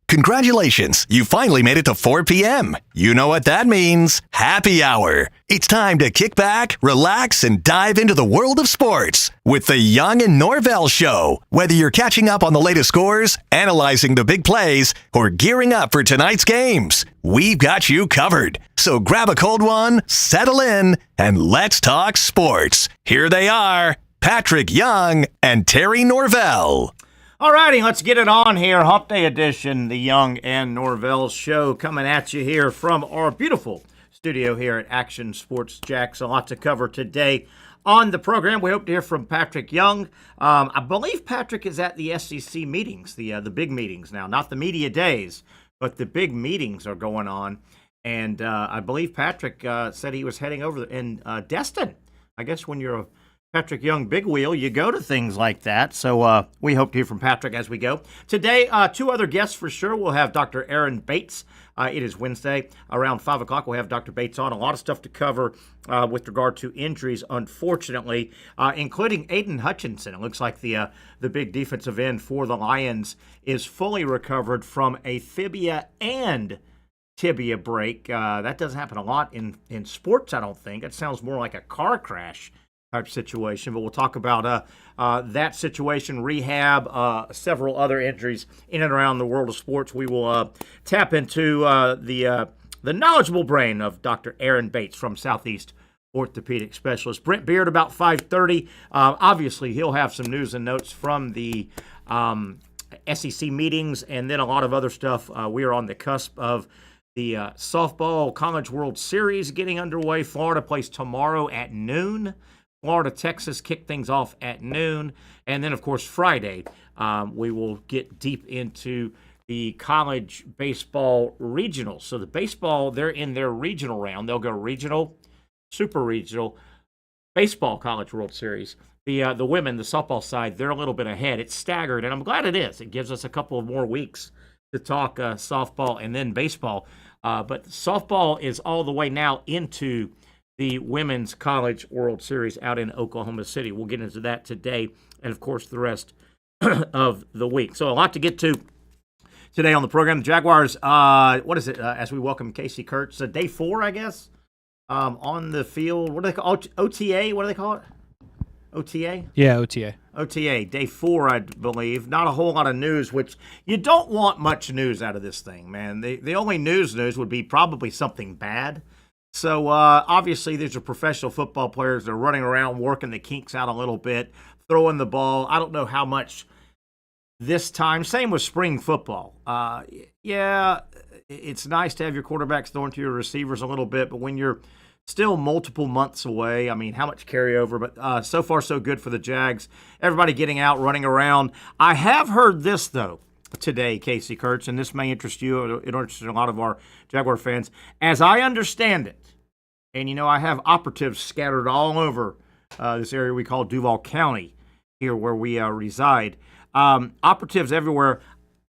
Congratulations, you finally made it to 4 p.m. You know what that means. Happy hour. It's time to kick back, relax, and dive into the world of sports with the Young Norvelle Show. Whether you're catching up on the latest scores, analyzing the big plays, or gearing up for tonight's games, we've got you covered. So grab a cold one, settle in, and let's talk sports. Here they are, Patrick Young and Terry Norvelle. All righty, let's get it on here. Hump Day edition, the Young and Norvelle Show, coming at you here from our beautiful studio here at Action Sports Jacks. A lot to cover today on the program. We hope to hear from Patrick Young. I believe Patrick is at the SEC meetings, the big meetings now, not the media days, but the big meetings are going on. And I believe Patrick said he was heading over in Destin. I guess when you're a Patrick Young big wheel, you go to things like that. So we hope to hear from Patrick as we go. Today, two other guests for sure. We'll have Dr. Aaron Bates. It is Wednesday. Around 5 o'clock, we'll have Dr. Bates on. A lot of stuff to cover with regard to injuries, unfortunately, including Aiden Hutchinson. It looks like the big defensive end for the Lions is fully recovered from a fibia and tibia break. That doesn't happen a lot in sports, I don't think. It sounds more like a car crash type situation, but we'll talk about that situation, rehab, several other injuries in and around the world of sports. We will tap into the knowledgeable brain of Dr. Aaron Bates from Southeast Orthopedic Specialists. Brent Beaird about 5:30. Obviously, he'll have some news and notes from the SEC meetings and then a lot of other stuff. We are on the cusp of the softball College World Series getting underway. Florida plays tomorrow at noon. Florida, Texas kick things off at noon. And then, of course, Friday, we will get deep into the college baseball regionals. So the baseball, they're in their regional round. They'll go regional, super regional, baseball College World Series. The women, the softball side, they're a little bit ahead. It's staggered, and I'm glad it is. It gives us a couple of more weeks to talk softball and then baseball. But softball is all the way now into the Women's College World Series out in Oklahoma City. We'll get into that today and, of course, the rest of the week. So a lot to get to today on the program. The Jaguars, what is it, as we welcome Casey Kurtz, day 4, I guess, on the field. What do they call it? OTA? What do they call it? OTA? Yeah, OTA. OTA, day 4, I believe. Not a whole lot of news, which you don't want much news out of this thing, man. The only news would be probably something bad. So, obviously, these are professional football players. They're running around, working the kinks out a little bit, throwing the ball. I don't know how much this time. Same with spring football. Yeah, it's nice to have your quarterbacks throwing to your receivers a little bit, but when you're still multiple months away, I mean, how much carryover? But so far, so good for the Jags. Everybody getting out, running around. I have heard this, though, today, Casey Kurtz, and this may interest you. It'll interest a lot of our Jaguar fans. As I understand it, and you know I have operatives scattered all over this area we call Duval County, here where we reside. Operatives everywhere.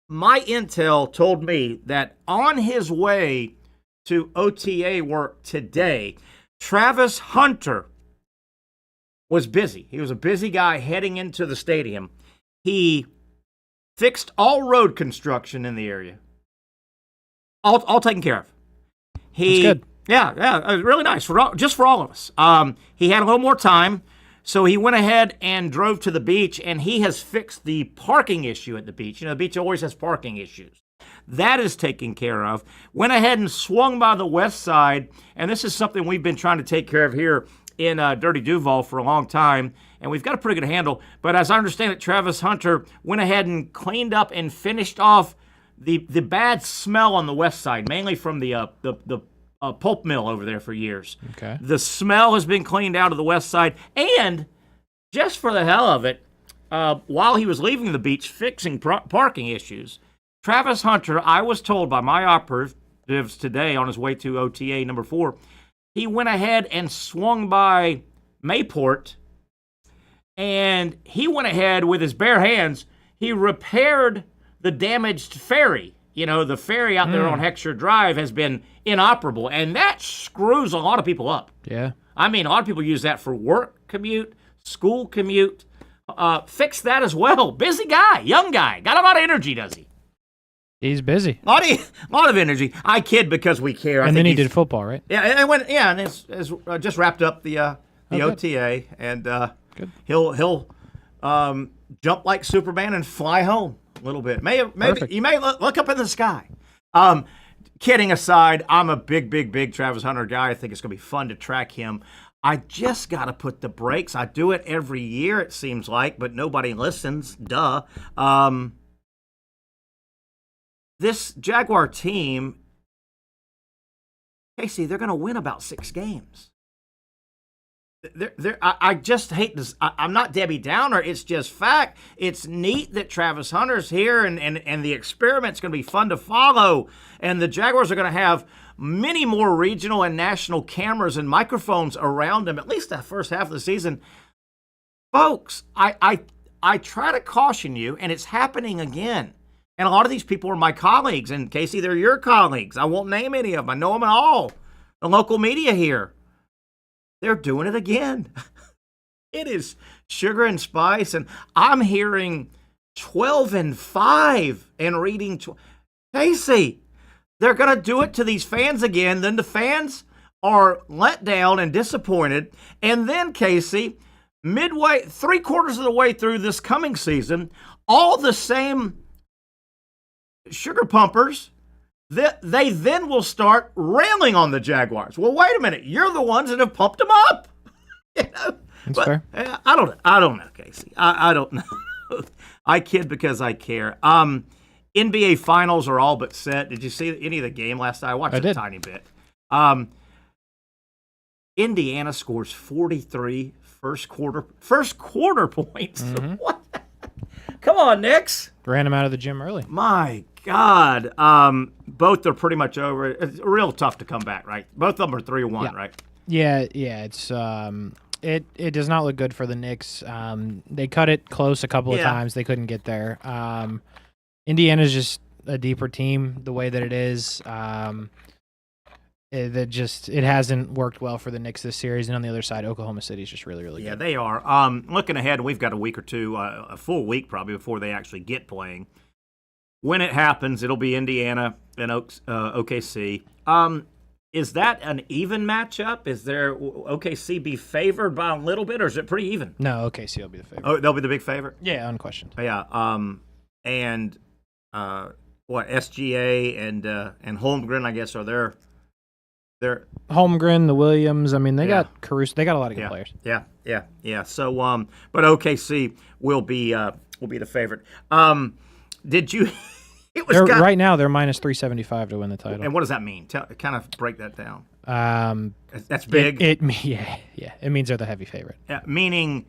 My intel told me that on his way to OTA work today, Travis Hunter was busy. He was a busy guy heading into the stadium. He fixed all road construction in the area. All taken care of. That's good. Yeah, really nice, just for all of us. He had a little more time, so he went ahead and drove to the beach, and he has fixed the parking issue at the beach. You know, the beach always has parking issues. That is taken care of. Went ahead and swung by the west side, and this is something we've been trying to take care of here in Dirty Duval for a long time, and we've got a pretty good handle. But as I understand it, Travis Hunter went ahead and cleaned up and finished off the bad smell on the west side, mainly from the pulp mill over there for years. Okay. The smell has been cleaned out of the west side, and just for the hell of it, while he was leaving the beach fixing parking issues, Travis Hunter, I was told by my operatives today on his way to OTA number 4, he went ahead and swung by Mayport, and he went ahead with his bare hands. He repaired the damaged ferry. You know, the ferry out there on Heckscher Drive has been inoperable, and that screws a lot of people up. Yeah. I mean, a lot of people use that for work commute, school commute. Fix that as well. Busy guy, young guy, got a lot of energy, does he? He's busy. A lot of energy. I kid because we care. And then he did football, right? Yeah, and it's just wrapped up the OTA, and Good. he'll jump like Superman and fly home a little bit. Maybe you may look up in the sky. Kidding aside, I'm a big Travis Hunter guy. I think it's going to be fun to track him. I just got to put the brakes. I do it every year, it seems like, but nobody listens. Duh. This Jaguar team, Casey, they're going to win about 6 games. I just hate this. I'm not Debbie Downer. It's just fact. It's neat that Travis Hunter's here, and the experiment's going to be fun to follow. And the Jaguars are going to have many more regional and national cameras and microphones around them, at least the first half of the season. Folks, I try to caution you, and it's happening again. And a lot of these people are my colleagues, and Casey, they're your colleagues. I won't name any of them. I know them all. The local media here. They're doing it again. It is sugar and spice, and I'm hearing 12-5 and reading. Casey, they're going to do it to these fans again. Then the fans are let down and disappointed. And then, Casey, midway, 3/4 of the way through this coming season, all the same sugar pumpers, they then will start railing on the Jaguars. Well, wait a minute. You're the ones that have pumped them up. That's fair. I don't know, Casey. I don't know. I kid because I care. NBA Finals are all but set. Did you see any of the game last night? I watched a tiny bit. Indiana scores 43 first quarter points. Mm-hmm. What? Come on, Knicks. Ran him out of the gym early. My God. Both are pretty much over. It's real tough to come back, right? Both of them are 3-1, right? Yeah. It's it does not look good for the Knicks. They cut it close a couple of times. They couldn't get there. Indiana's just a deeper team the way that it is. It hasn't worked well for the Knicks this series. And on the other side, Oklahoma City's just really good. Yeah, they are. Looking ahead, we've got a week or two, a full week probably before they actually get playing. When it happens, it'll be Indiana and OKC. Is that an even matchup? Is there OKC be favored by a little bit, or is it pretty even? No, OKC will be the favorite. Oh, they'll be the big favorite? Yeah, unquestioned. Yeah. And SGA and Holmgren, I guess, are they're Holmgren, the Williams. I mean, they got Caruso. They got a lot of good players. Yeah. So, but OKC will be the favorite. Did you? Right now they're minus 375 to win the title. And what does that mean? Kind of break that down. That's big. It means they're the heavy favorite. Meaning,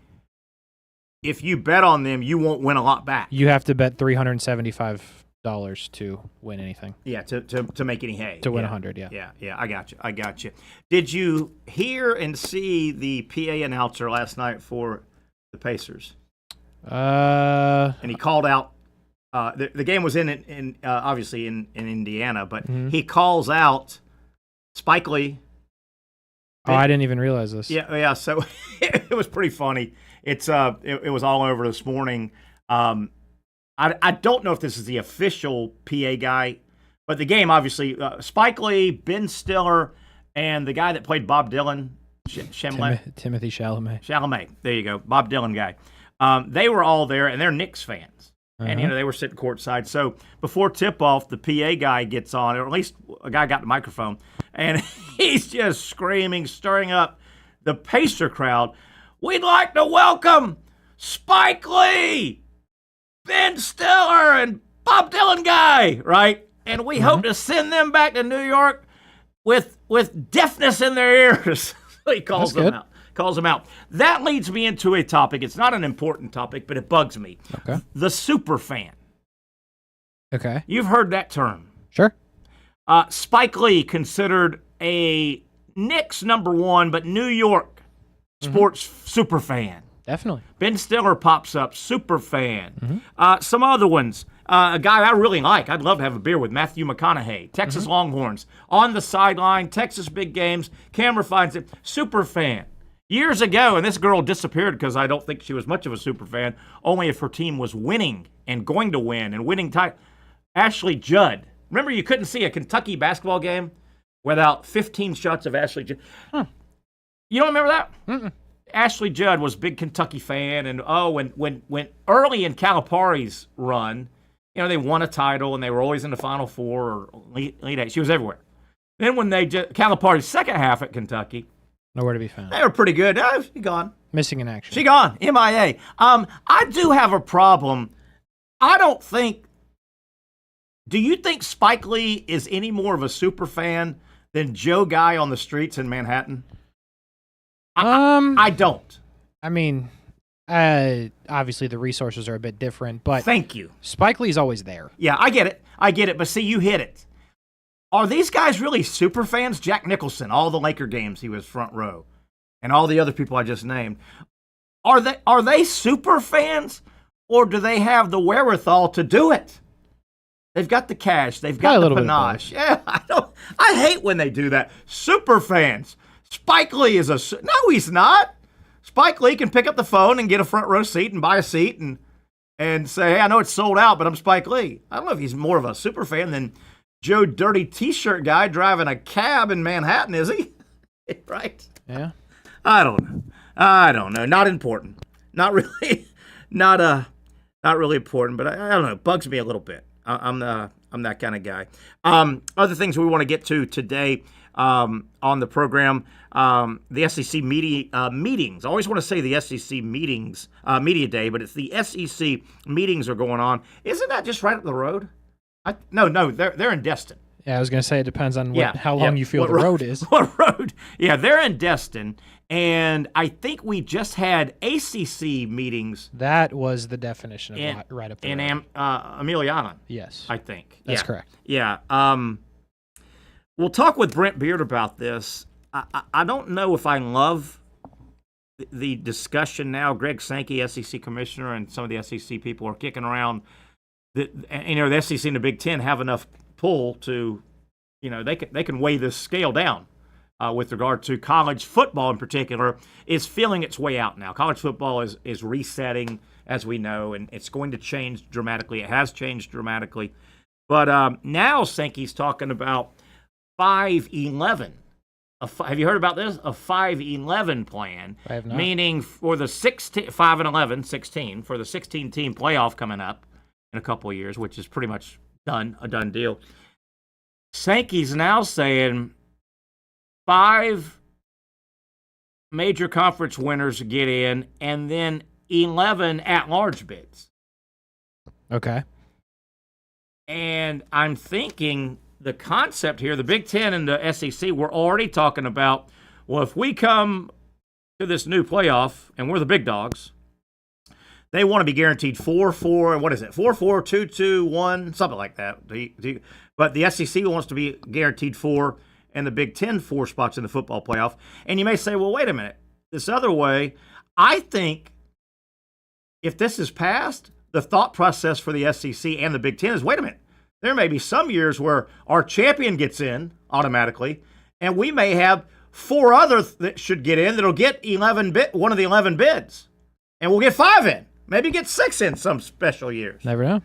if you bet on them, you won't win a lot back. You have to bet $375 to win anything. Yeah, to make any hay. To win 100, Yeah, I got you. Did you hear and see the PA announcer last night for the Pacers? And he called out. The game was in obviously in Indiana, but he calls out Spike Lee. Oh, I didn't even realize this. Yeah. So it was pretty funny. It was all over this morning. I don't know if this is the official PA guy, but the game obviously Spike Lee, Ben Stiller, and the guy that played Bob Dylan, Timothy Chalamet. Chalamet. There you go, Bob Dylan guy. They were all there, and they're Knicks fans. And, they were sitting courtside. So before tip-off, the PA guy gets on, or at least a guy got the microphone, and he's just screaming, stirring up the Pacer crowd. We'd like to welcome Spike Lee, Ben Stiller, and Bob Dylan guy, right? And we hope to send them back to New York with deafness in their ears. He calls them out. Calls them out. That leads me into a topic. It's not an important topic, but it bugs me. Okay. The super fan. Okay. You've heard that term. Sure. Spike Lee considered a Knicks #1, but New York sports super fan. Definitely. Ben Stiller pops up, super fan. Some other ones. A guy I really like. I'd love to have a beer with, Matthew McConaughey, Texas Longhorns. On the sideline, Texas big games. Camera finds it. Super fan. Years ago, and this girl disappeared because I don't think she was much of a super fan, only if her team was winning and going to win and winning title. Ashley Judd. Remember, you couldn't see a Kentucky basketball game without 15 shots of Ashley Judd. You don't remember that? Mm-mm. Ashley Judd was a big Kentucky fan, and when early in Calipari's run, they won a title and they were always in the Final Four or Elite Eight. She was everywhere. Then when Calipari's second half at Kentucky, nowhere to be found. They were pretty good. She gone. Missing in action. She gone. MIA. I do have a problem. I don't think. Do you think Spike Lee is any more of a super fan than Joe Guy on the streets in Manhattan? I don't. I mean, obviously the resources are a bit different, but thank you. Spike Lee's always there. Yeah, I get it. But see, you hit it. Are these guys really super fans? Jack Nicholson, all the Laker games, he was front row, and all the other people I just named. Are they super fans, or do they have the wherewithal to do it? They've got the cash. They've got the panache. Yeah, I hate when they do that. Super fans. Spike Lee is no, he's not. Spike Lee can pick up the phone and get a front row seat and buy a seat and say, hey, I know it's sold out, but I'm Spike Lee. I don't know if he's more of a super fan than Joe Dirty T-shirt guy driving a cab in Manhattan, is he? Right? Yeah. I don't know. Not important. Not really. Not really important. But I don't know. It bugs me a little bit. I'm that kind of guy. Other things we want to get to today on the program. The SEC meetings. I always want to say the SEC meetings, media day, but it's the SEC meetings are going on. Isn't that just right up the road? No, they're in Destin. Yeah, I was going to say it depends on how long you feel the road is. What road? Yeah, they're in Destin, and I think we just had ACC meetings. That was the definition of right up the road. In Emiliana. Yes. I think. That's correct. Yeah. We'll talk with Brent Beaird about this. I don't know if I love the discussion now. Greg Sankey, SEC commissioner, and some of the SEC people are kicking around. The SEC and the Big Ten have enough pull to, they can weigh this scale down with regard to college football in particular is feeling its way out now. College football is resetting, as we know, and it's going to change dramatically. It has changed dramatically. But now Sankey's talking about 5-11. Have you heard about this? A 5-11 plan. I have not. Meaning for the 5-11, for the 16-team playoff coming up in a couple of years, which is pretty much a done deal. Sankey's now saying 5 major conference winners get in, and then 11 at-large bids. Okay. And I'm thinking the concept here, the Big Ten and the SEC, we're already talking about, well, if we come to this new playoff and we're the big dogs, they want to be guaranteed 4-4, what is it, 4-4, 2-2-1, something like that. But the SEC wants to be guaranteed 4, and the Big Ten 4 spots in the football playoff. And you may say, well, wait a minute. This other way, I think if this is passed, the thought process for the SEC and the Big Ten is, wait a minute. There may be some years where our champion gets in automatically, and we may have 4 others that should get in that'll get one of the 11 bids. And we'll get 5 in. Maybe get 6 in some special years. Never know.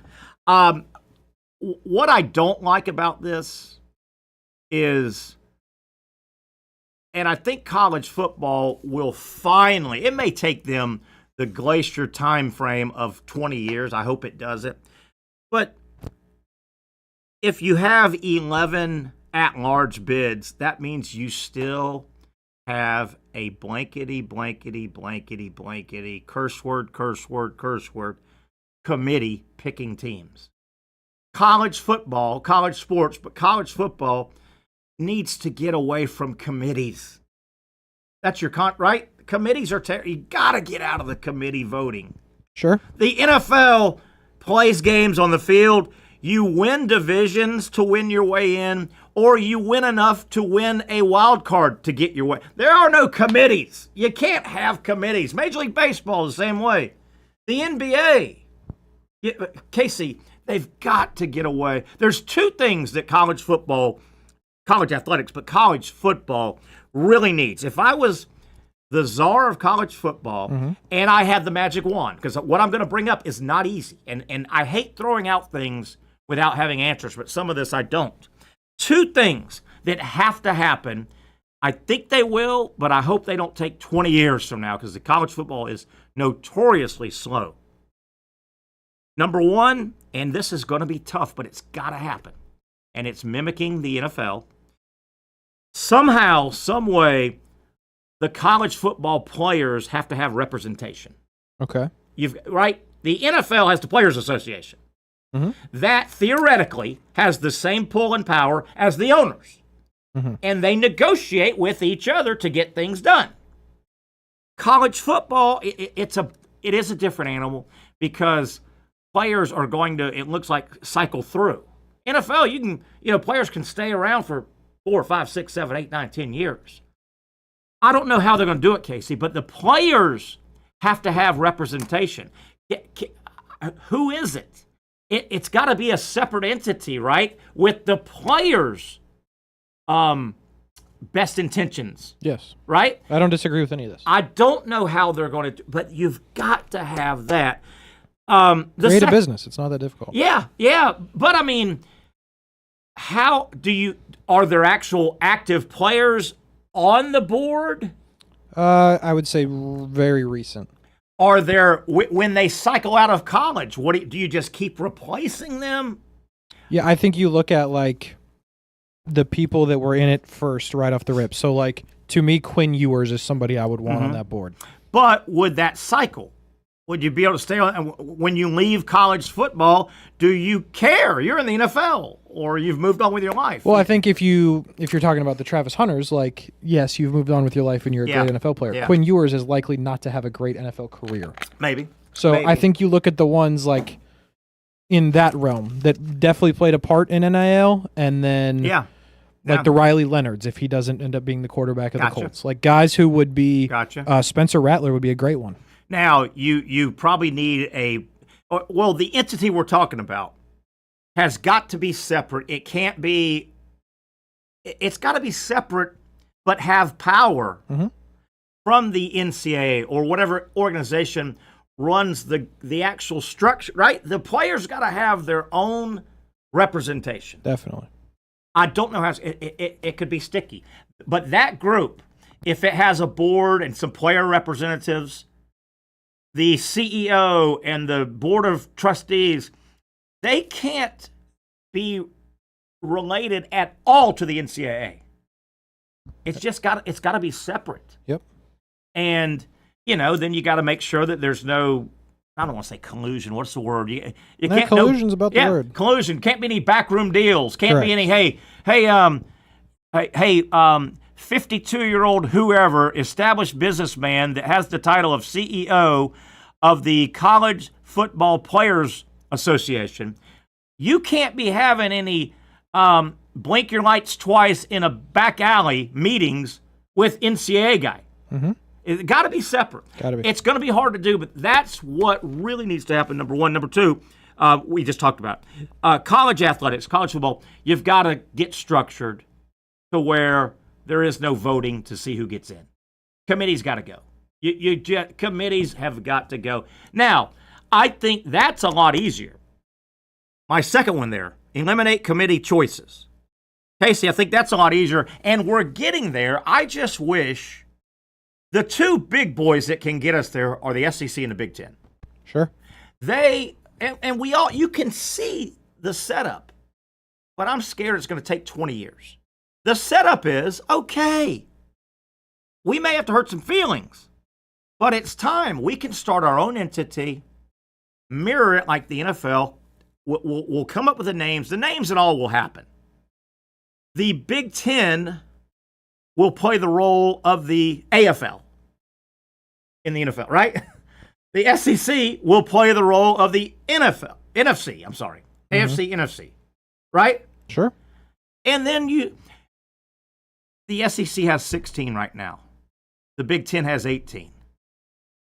What I don't like about this is, and I think college football will finally, it may take them the glacier time frame of 20 years. I hope it doesn't. But if you have 11 at-large bids, that means you still have a blankety, curse word, committee picking teams. College football, college sports, but college football needs to get away from committees. That's your right? Committees are you got to get out of the committee voting. Sure. The NFL plays games on the field. You win divisions to win your way in, or you win enough to win a wild card to get your way. There are no committees. You can't have committees. Major League Baseball is the same way. The NBA. Casey, they've got to get away. There's 2 things that college athletics, but college football really needs. If I was the czar of college football and I had the magic wand, because what I'm going to bring up is not easy, and I hate throwing out things without having answers, but some of this I don't. Two things that have to happen. I think they will, but I hope they don't take 20 years from now because the college football is notoriously slow. Number one, and this is going to be tough, but it's got to happen, and it's mimicking the NFL. Somehow, some way, the college football players have to have representation. Okay. Right? The NFL has the Players Association. Mm-hmm. That theoretically has the same pull and power as the owners. Mm-hmm. And they negotiate with each other to get things done. College football, it is a different animal because players are going to, it looks like, cycle through. NFL, players can stay around for 4, 5, 6, 7, 8, 9, 10 years. I don't know how they're going to do it, Casey, but the players have to have representation. Who is it? It's got to be a separate entity, right? With the players' best intentions. Yes. Right? I don't disagree with any of this. I don't know how they're going to do, but you've got to have that. Create a business. It's not that difficult. Yeah. But I mean, are there actual active players on the board? I would say very recent. Are there, when they cycle out of college, do you just keep replacing them? Yeah, I think you look at like the people that were in it first right off the rip. So like to me, Quinn Ewers is somebody I would want on that board. But would that cycle? Would you be able to stay on? When you leave college football, do you care? You're in the NFL, or you've moved on with your life. Well, I think if you're talking about the Travis Hunters, like, yes, you've moved on with your life and you're a great NFL player. Yeah. Quinn Ewers is likely not to have a great NFL career. Maybe. So I think you look at the ones like in that realm that definitely played a part in NIL, and then like the Riley Leonards, if he doesn't end up being the quarterback of the Colts. Like guys who would be Spencer Rattler would be a great one. Now, you probably need the entity we're talking about has got to be separate. It can't be, it's got to be separate, but have power from the NCAA or whatever organization runs the actual structure, right? The players got to have their own representation. Definitely. I don't know how it could be sticky, but that group, if it has a board and some player representatives, the CEO and the board of trustees, they can't be related at all to the NCAA. It's got to be separate. Yep. And then you got to make sure that there's no, I don't want to say collusion. What's the word? You can't. Collusion's about the word. Collusion. Can't be any backroom deals. Can't be any. Hey, 52-year-old whoever, established businessman that has the title of CEO of the College Football Players Association. You can't be having any blink your lights twice in a back alley meetings with NCAA guy. Mm-hmm. It's got to be separate. It's going to be hard to do, but that's what really needs to happen, number one. Number two, we just talked about college athletics, college football. You've got to get structured to where there is no voting to see who gets in. Committees got to go. Committees have got to go. Now, I think that's a lot easier. My second one there, eliminate committee choices. Casey, I think that's a lot easier, and we're getting there. I just wish the two big boys that can get us there are the SEC and the Big Ten. Sure. You can see the setup, but I'm scared it's going to take 20 years. The setup is, okay, we may have to hurt some feelings, but it's time. We can start our own entity, mirror it like the NFL. We'll come up with the names. The names and all will happen. The Big Ten will play the role of the AFL in the NFL, right? The SEC will play the role of the NFC, AFC, NFC, right? Sure. And then the SEC has 16 right now. The Big Ten has 18.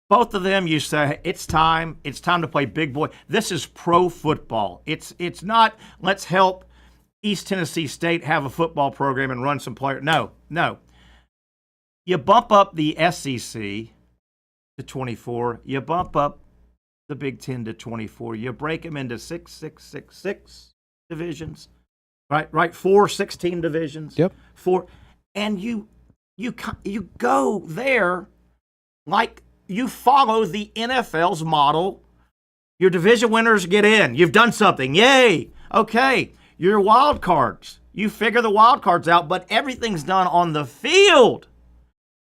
Both of them, you say, it's time to play big boy. This is pro football. It's not, let's help East Tennessee State have a football program and run some players. No. You bump up the SEC to 24. You bump up the Big Ten to 24. You break them into 6, 6, 6, 6. divisions, right? 4 16 divisions. Yep. 4, and you go there like you follow the NFL's model. Your division winners get in. You've done something. Yay. Okay. Your wild cards. You figure the wild cards out, but everything's done on the field.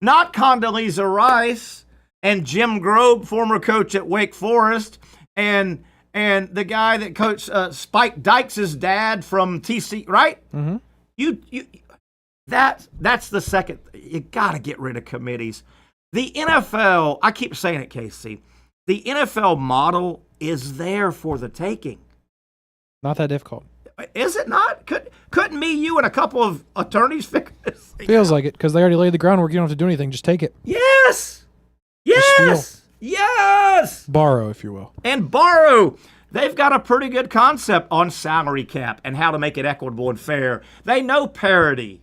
Not Condoleezza Rice and Jim Grobe, former coach at Wake Forest, and the guy that coached Spike Dykes' dad from TC, right? Mm-hmm. That's the second. You got to get rid of committees. The NFL, I keep saying it, Casey, the NFL model is there for the taking. Not that difficult. Is it not? Couldn't me, you, and a couple of attorneys figure this thing Feels out? like it because they already laid the groundwork. You don't have to do anything. Just take it. Yes! Yes! Yes! Borrow, if you will. And borrow. They've got a pretty good concept on salary cap and how to make it equitable and fair. They know parity.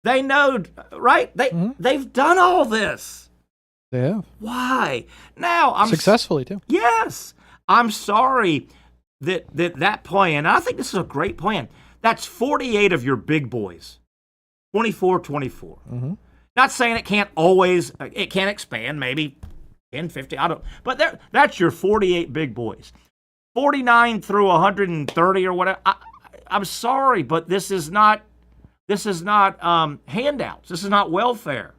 They know, right? They've done all this. They have. Why? Now, I'm successfully too. Yes. I'm sorry that plan, and I think this is a great plan. That's 48 of your big boys. 24. Mm-hmm. Not saying it can't expand, maybe 10, 50, I don't. But that's your 48 big boys. 49 through 130 or whatever. I'm sorry, but this is not handouts. This is not welfare.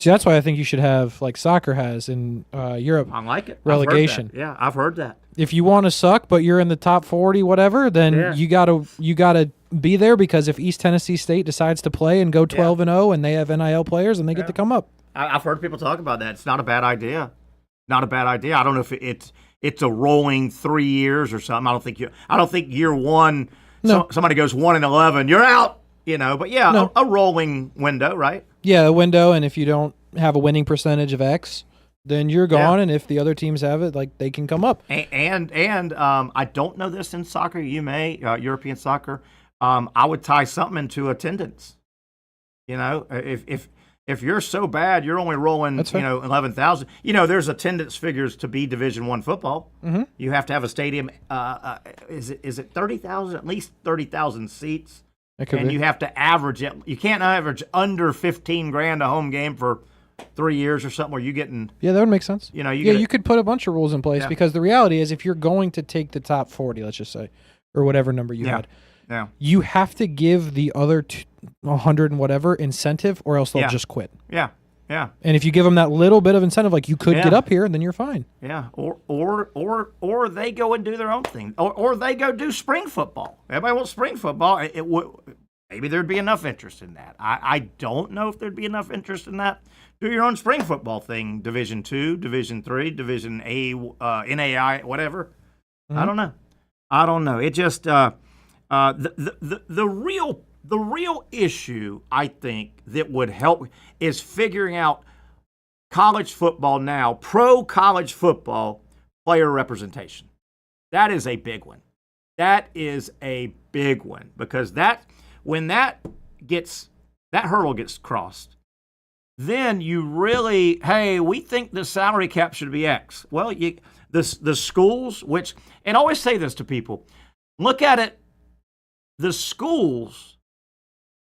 See, that's why I think you should have, like soccer has in Europe. I like it. Relegation. Yeah, I've heard that. If you want to suck, but you're in the top 40, whatever, then you gotta be there, because if East Tennessee State decides to play and go 12-0 and they have NIL players and they get to come up. I've heard people talk about that. It's not a bad idea. Not a bad idea. I don't know if it's a rolling 3 years or something. I don't think year one. No. Somebody goes 1-11, you're out. But a rolling window, right? Yeah, a window, and if you don't have a winning percentage of X, then you're gone. And if the other teams have it, like, they can come up. And I don't know this in soccer. You may European soccer. I would tie something into attendance. If you're so bad, you're only rolling 11,000. There's attendance figures to be Division I football. Mm-hmm. You have to have a stadium. Is it 30,000? At least 30,000 seats. And you have to average it. You can't average under $15,000 a home game for 3 years or something. Where you getting? Yeah, that would make sense. You could put a bunch of rules in place, because the reality is, if you're going to take the top 40, let's just say, or whatever number you had, you have to give the other 100 and whatever incentive, or else they'll just quit. Yeah. And if you give them that little bit of incentive, like, you could get up here, then you're fine. Yeah. Or they go and do their own thing, or they go do spring football. Everybody wants spring football. Maybe there'd be enough interest in that. I don't know if there'd be enough interest in that. Do your own spring football thing, Division II, Division III, Division A, NAI, whatever. Mm-hmm. I don't know. It just the real issue, I think, that would help is figuring out college football now, pro college football player representation. That is a big one. Because when that hurdle gets crossed, then you really, we think the salary cap should be X. Well, the schools, and I always say this to people, look at it, the schools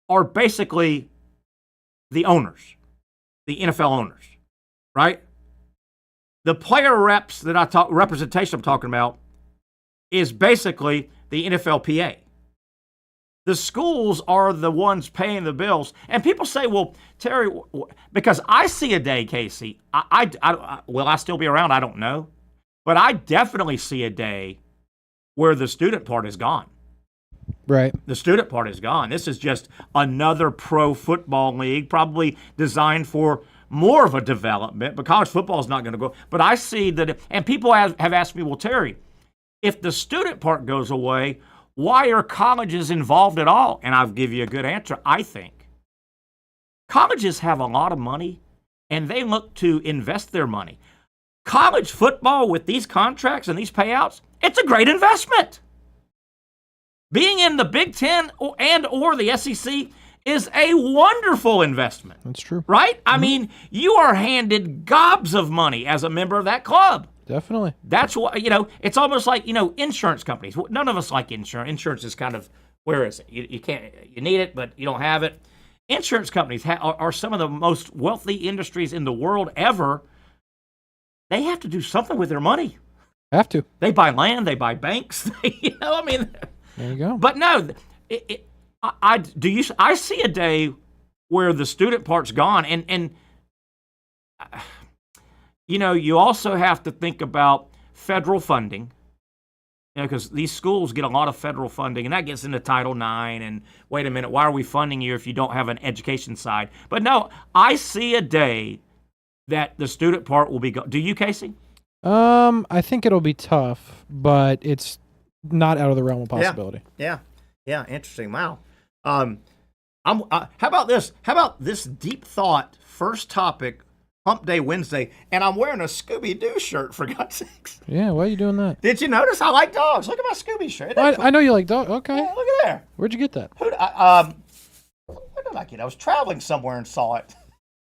are basically the owners, the NFL owners, right? The player reps representation I'm talking about is basically the NFLPA. The schools are the ones paying the bills. And people say, well, Terry, because I see a day, Casey, will I still be around? I don't know. But I definitely see a day where the student part is gone. Right. The student part is gone. This is just another pro football league, probably designed for more of a development, but college football is not going to go. But I see that, and people have asked me, well, Terry, if the student part goes away, why are colleges involved at all? And I'll give you a good answer. I think colleges have a lot of money, and they look to invest their money. College football with these contracts and these payouts, it's a great investment. Being in the Big Ten or the SEC is a wonderful investment. That's true. Right? I mean, you are handed gobs of money as a member of that club. Definitely. That's what, it's almost like, insurance companies. None of us like insurance. Insurance is kind of, where is it? You can't, you need it, but you don't have it. Insurance companies are some of the most wealthy industries in the world ever. They have to do something with their money. Have to. They buy land, they buy banks. There you go. But no, I see a day where the student part's gone, and you also have to think about federal funding, because these schools get a lot of federal funding, and that gets into Title IX, and wait a minute, why are we funding you if you don't have an education side? But no, I see a day that the student part will be gone. Do you, Casey? I think it'll be tough, but it's not out of the realm of possibility. Yeah, interesting. Wow. How about this? How about this deep thought first topic, Hump Day Wednesday, and I'm wearing a Scooby-Doo shirt, for God's sakes. Yeah, why are you doing that? Did you notice? I like dogs. Look at my Scooby shirt. I know you like dogs. Okay. Yeah, look at there. Where'd you get that? Where did I get it? I was traveling somewhere and saw it.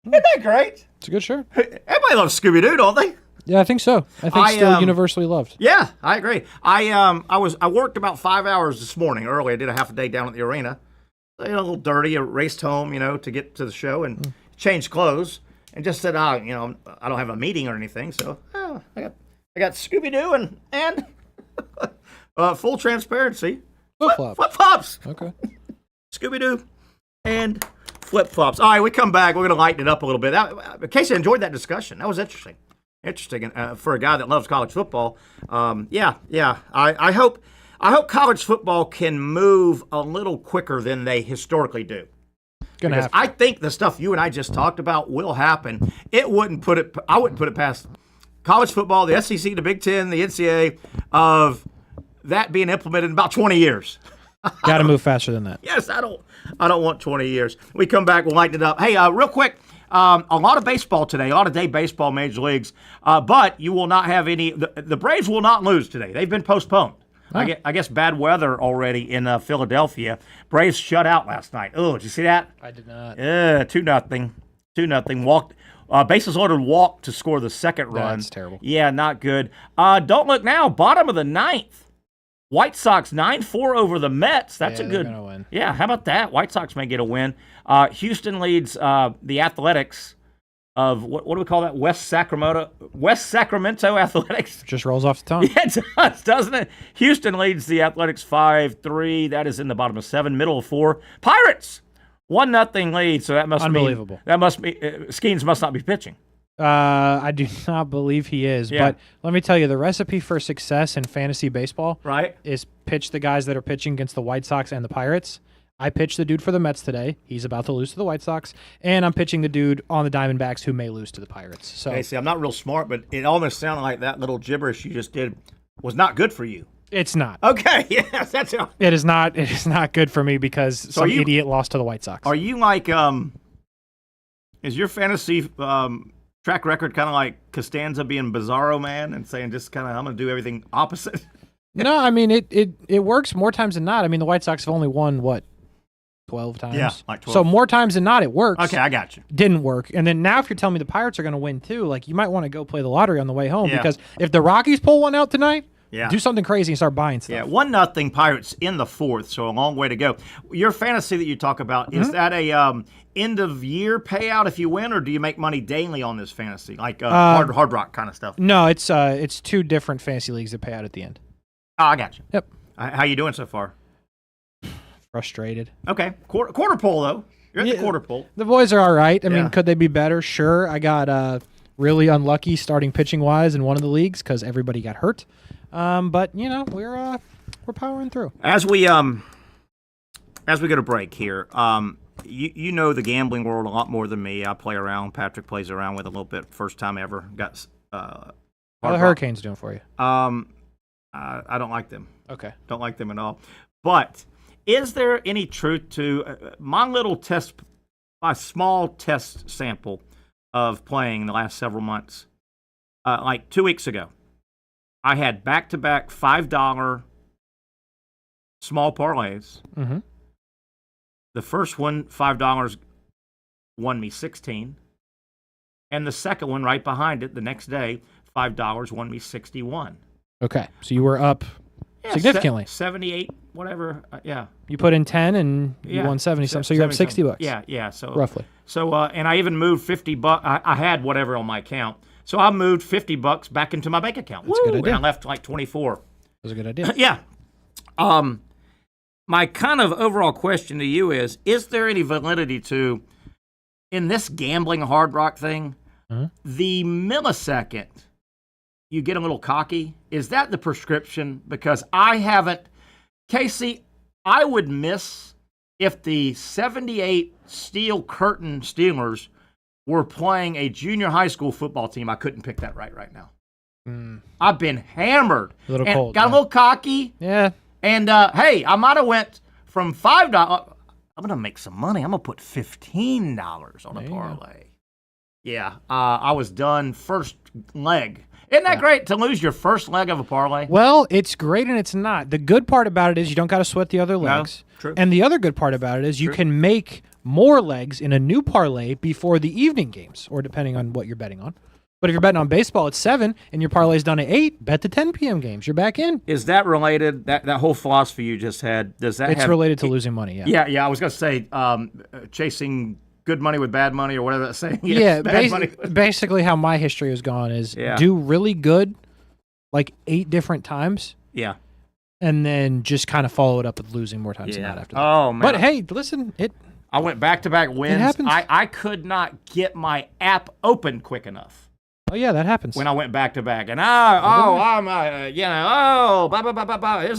Isn't that great? It's a good shirt. Everybody loves Scooby-Doo, don't they? Yeah, I think so. I think still universally loved. Yeah, I agree. I worked about 5 hours this morning early. I did a half a day down at the arena. A little dirty. I raced home, to get to the show and changed clothes, and just said, I don't have a meeting or anything, so I got Scooby-Doo and full transparency. Flip-flops. Okay. Scooby-Doo and flip-flops. All right, we come back. We're going to lighten it up a little bit. In case you enjoyed that discussion, that was interesting. Interesting for a guy that loves college football. I hope college football can move a little quicker than they historically do. Because I think the stuff you and I just talked about will happen. I wouldn't put it past college football, the SEC, the Big Ten, the NCAA, of that being implemented in about 20 years. Got to move faster than that. Yes, I don't want 20 years. We come back, we'll lighten it up. Hey, real quick. A lot of baseball today, a lot of day baseball, major leagues, but you will not have any. The Braves will not lose today. They've been postponed. Oh. I guess bad weather already in Philadelphia. Braves shut out last night. Oh, did you see that? I did not. 2-0. 2-0. Walked. Bases loaded, walk to score the second run. That's terrible. Yeah, not good. Don't look now. Bottom of the ninth. White Sox 9-4 over the Mets. That's a good. They're gonna win. Yeah, how about that? White Sox may get a win. Houston leads the Athletics of what do we call that? West Sacramento Athletics. Just rolls off the tongue. Yeah, it does, doesn't it? Houston leads the Athletics 5-3. That is in the bottom of 7, middle of 4. Pirates 1-0 lead. So that must unbelievable. Skeens must not be pitching. I do not believe he is. Yeah. But let me tell you, the recipe for success in fantasy baseball is pitch the guys that are pitching against the White Sox and the Pirates. I pitched the dude for the Mets today. He's about to lose to the White Sox. And I'm pitching the dude on the Diamondbacks who may lose to the Pirates. So, hey, see, I'm not real smart, but it almost sounded like that little gibberish you just did was not good for you. It's not. Okay, yes, that's it. It is not. It is not good for me because some idiot lost to the White Sox. Are you like, is your fantasy track record kind of like Costanza being Bizarro Man and saying just kind of I'm going to do everything opposite? No, I mean, it works more times than not. I mean, the White Sox have only won, 12 times? Yeah, like 12. So more times than not, it works. Okay, I got you. Didn't work. And then now if you're telling me the Pirates are going to win too, like you might want to go play the lottery on the way home because if the Rockies pull one out tonight, do something crazy and start buying stuff. Yeah, 1-0 Pirates in the 4th, so a long way to go. Your fantasy that you talk about, is that a end-of-year payout if you win, or do you make money daily on this fantasy, like hard rock kind of stuff? No, it's two different fantasy leagues that pay out at the end. Oh, I got you. Yep. How you doing so far? Frustrated. Okay. Quarter pole, though. You're at the quarter pole. The boys are all right. I mean, could they be better? Sure. I got really unlucky starting pitching-wise in one of the leagues because everybody got hurt. But, we're powering through. As we go to break here, you know the gambling world a lot more than me. I play around. Patrick plays around with a little bit. First time ever. Got how the Hurricanes doing for you? I don't like them. Okay. Don't like them at all. But is there any truth to my small test sample of playing the last several months? Like 2 weeks ago, I had back-to-back $5 small parlays. Mm-hmm. The first one, $5, won me 16. And the second one right behind it the next day, $5 won me 61. Okay, so you were up significantly. 78, whatever. Yeah. You put in 10 and you won 70 something, so you're up 60 bucks. Yeah. So roughly. So and I even moved 50 bucks. I had whatever on my account, so I moved 50 bucks back into my bank account. That's a good idea. And I left like 24. That was a good idea. Yeah. My kind of overall question to you is there any validity to, in this gambling hard rock thing, the millisecond you get a little cocky? Is that the prescription? Because I haven't. Casey, I would miss if the 78 Steel Curtain Steelers were playing a junior high school football team. I couldn't pick that right now. I've been hammered. A little cold. Got a little cocky. Yeah. And, hey, I might have went from $5. I'm going to make some money. I'm going to put $15 on a parlay. Yeah. I was done first leg. Isn't that great to lose your first leg of a parlay? Well, it's great and it's not. The good part about it is you don't got to sweat the other legs. No, true. And the other good part about it is you can make more legs in a new parlay before the evening games, or depending on what you're betting on. But if you're betting on baseball at 7 and your parlay's done at 8, bet the 10 p.m. games. You're back in. Is that related? That whole philosophy you just had, does that It's related to losing money, yeah. Yeah, I was going to say chasing good money with bad money, or whatever that saying is. Yeah, money. Basically how my history has gone is Yeah. do really good like 8 different times. Yeah. And then just kind of follow it up with losing more times than that after that. Oh, man. But hey, listen, I went back-to-back wins. It happens. I could not get my app open quick enough. Oh yeah, that happens. When I went back-to-back. And I'm, here's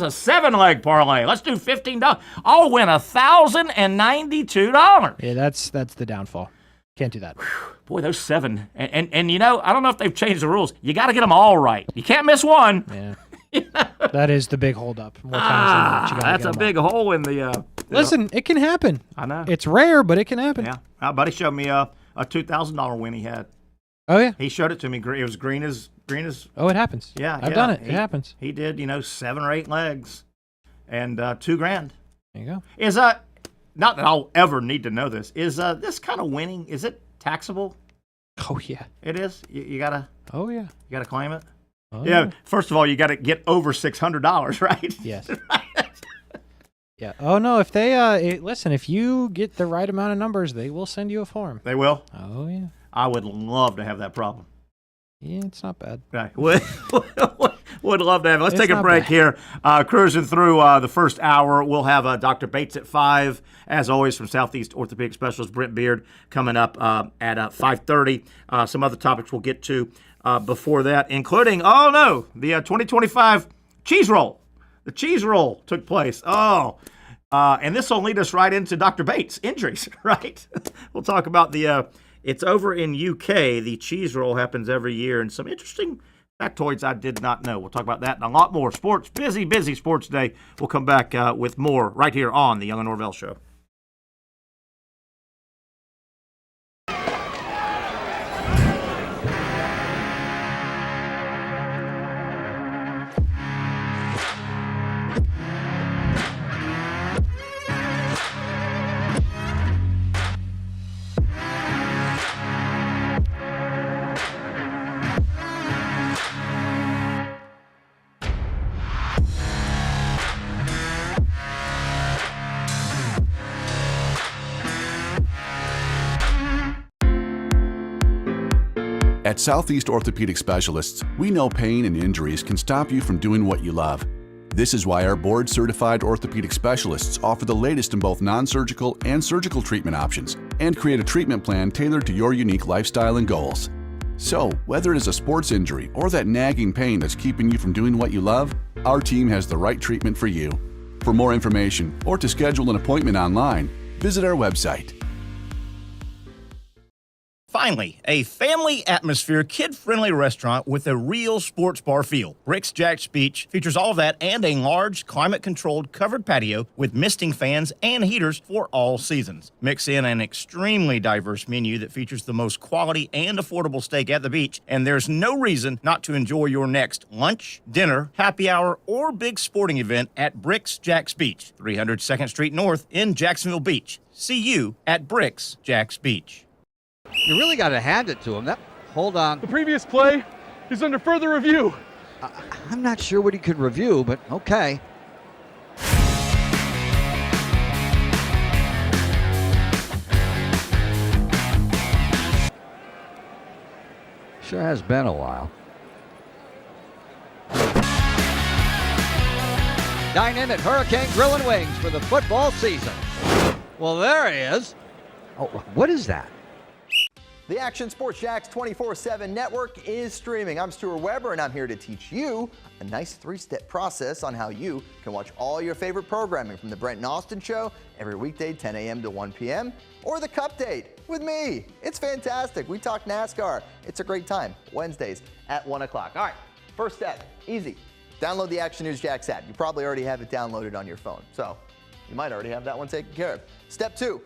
a 7-leg parlay. Let's do $15. I'll win $1,092. Yeah, that's the downfall. Can't do that. Boy, those 7. And you know, I don't know if they've changed the rules. You got to get them all right. You can't miss one. Yeah. That is the big holdup. More times than not, you gotta that's get a 'em big all. hole in the. Listen, it can happen. I know. It's rare, but it can happen. Yeah. My buddy showed me a $2,000 win he had. Oh yeah. He showed it to me. It was green as. Oh, it happens. Yeah, I've done it. It happens. He did, 7 or 8 legs, and $2,000. There you go. Is not that I'll ever need to know this. Is this kind of winning? Is it taxable? Oh yeah. It is. You gotta. Oh yeah. You gotta claim it. Oh, Yeah. First of all, you gotta get over $600, right? Yes. Yeah. Oh no. If they listen, if you get the right amount of numbers, they will send you a form. They will. Oh yeah. I would love to have that problem. Yeah, it's not bad. Right. Would love to have it. Let's It's take a not break bad. here. Cruising through the first hour. We'll have Dr. Bates at 5, as always, from Southeast Orthopedic Specialists. Brent Beaird coming up at 5:30. Some other topics we'll get to before that, including, the 2025 cheese roll. The cheese roll took place. And this will lead us right into Dr. Bates' injuries, right? We'll talk about it's over in UK. The cheese roll happens every year, and some interesting factoids I did not know. We'll talk about that and a lot more. Sports, busy sports day. We'll come back with more right here on the Young Norvelle Show. At Southeast Orthopedic Specialists, we know pain and injuries can stop you from doing what you love. This is why our board-certified orthopedic specialists offer the latest in both non-surgical and surgical treatment options and create a treatment plan tailored to your unique lifestyle and goals. So, whether it is a sports injury or that nagging pain that's keeping you from doing what you love, our team has the right treatment for you. For more information or to schedule an appointment online, visit our website. Finally, a family atmosphere, kid-friendly restaurant with a real sports bar feel. Bricks Jack's Beach features all of that and a large, climate-controlled covered patio with misting fans and heaters for all seasons. Mix in an extremely diverse menu that features the most quality and affordable steak at the beach, and there's no reason not to enjoy your next lunch, dinner, happy hour, or big sporting event at Bricks Jack's Beach, 300 2nd Street North in Jacksonville Beach. See you at Bricks Jack's Beach. You really got to hand it to him. Hold on. The previous play, is under further review. I'm not sure what he could review, but okay. Sure has been a while. Dynamic Hurricane Grill and Wings for the football season. Well, there he is. Oh, what is that? The Action Sports Jax 24/7 network is streaming. I'm Stuart Weber, and I'm here to teach you a nice 3-step process on how you can watch all your favorite programming, from the Brent and Austin Show every weekday 10 a.m. to 1 p.m. or the Cup Date with me. It's fantastic. We talk NASCAR. It's a great time. Wednesdays at 1 o'clock. All right, first step, easy. Download the Action News Jax app. You probably already have it downloaded on your phone, so you might already have that one taken care of. Step 2,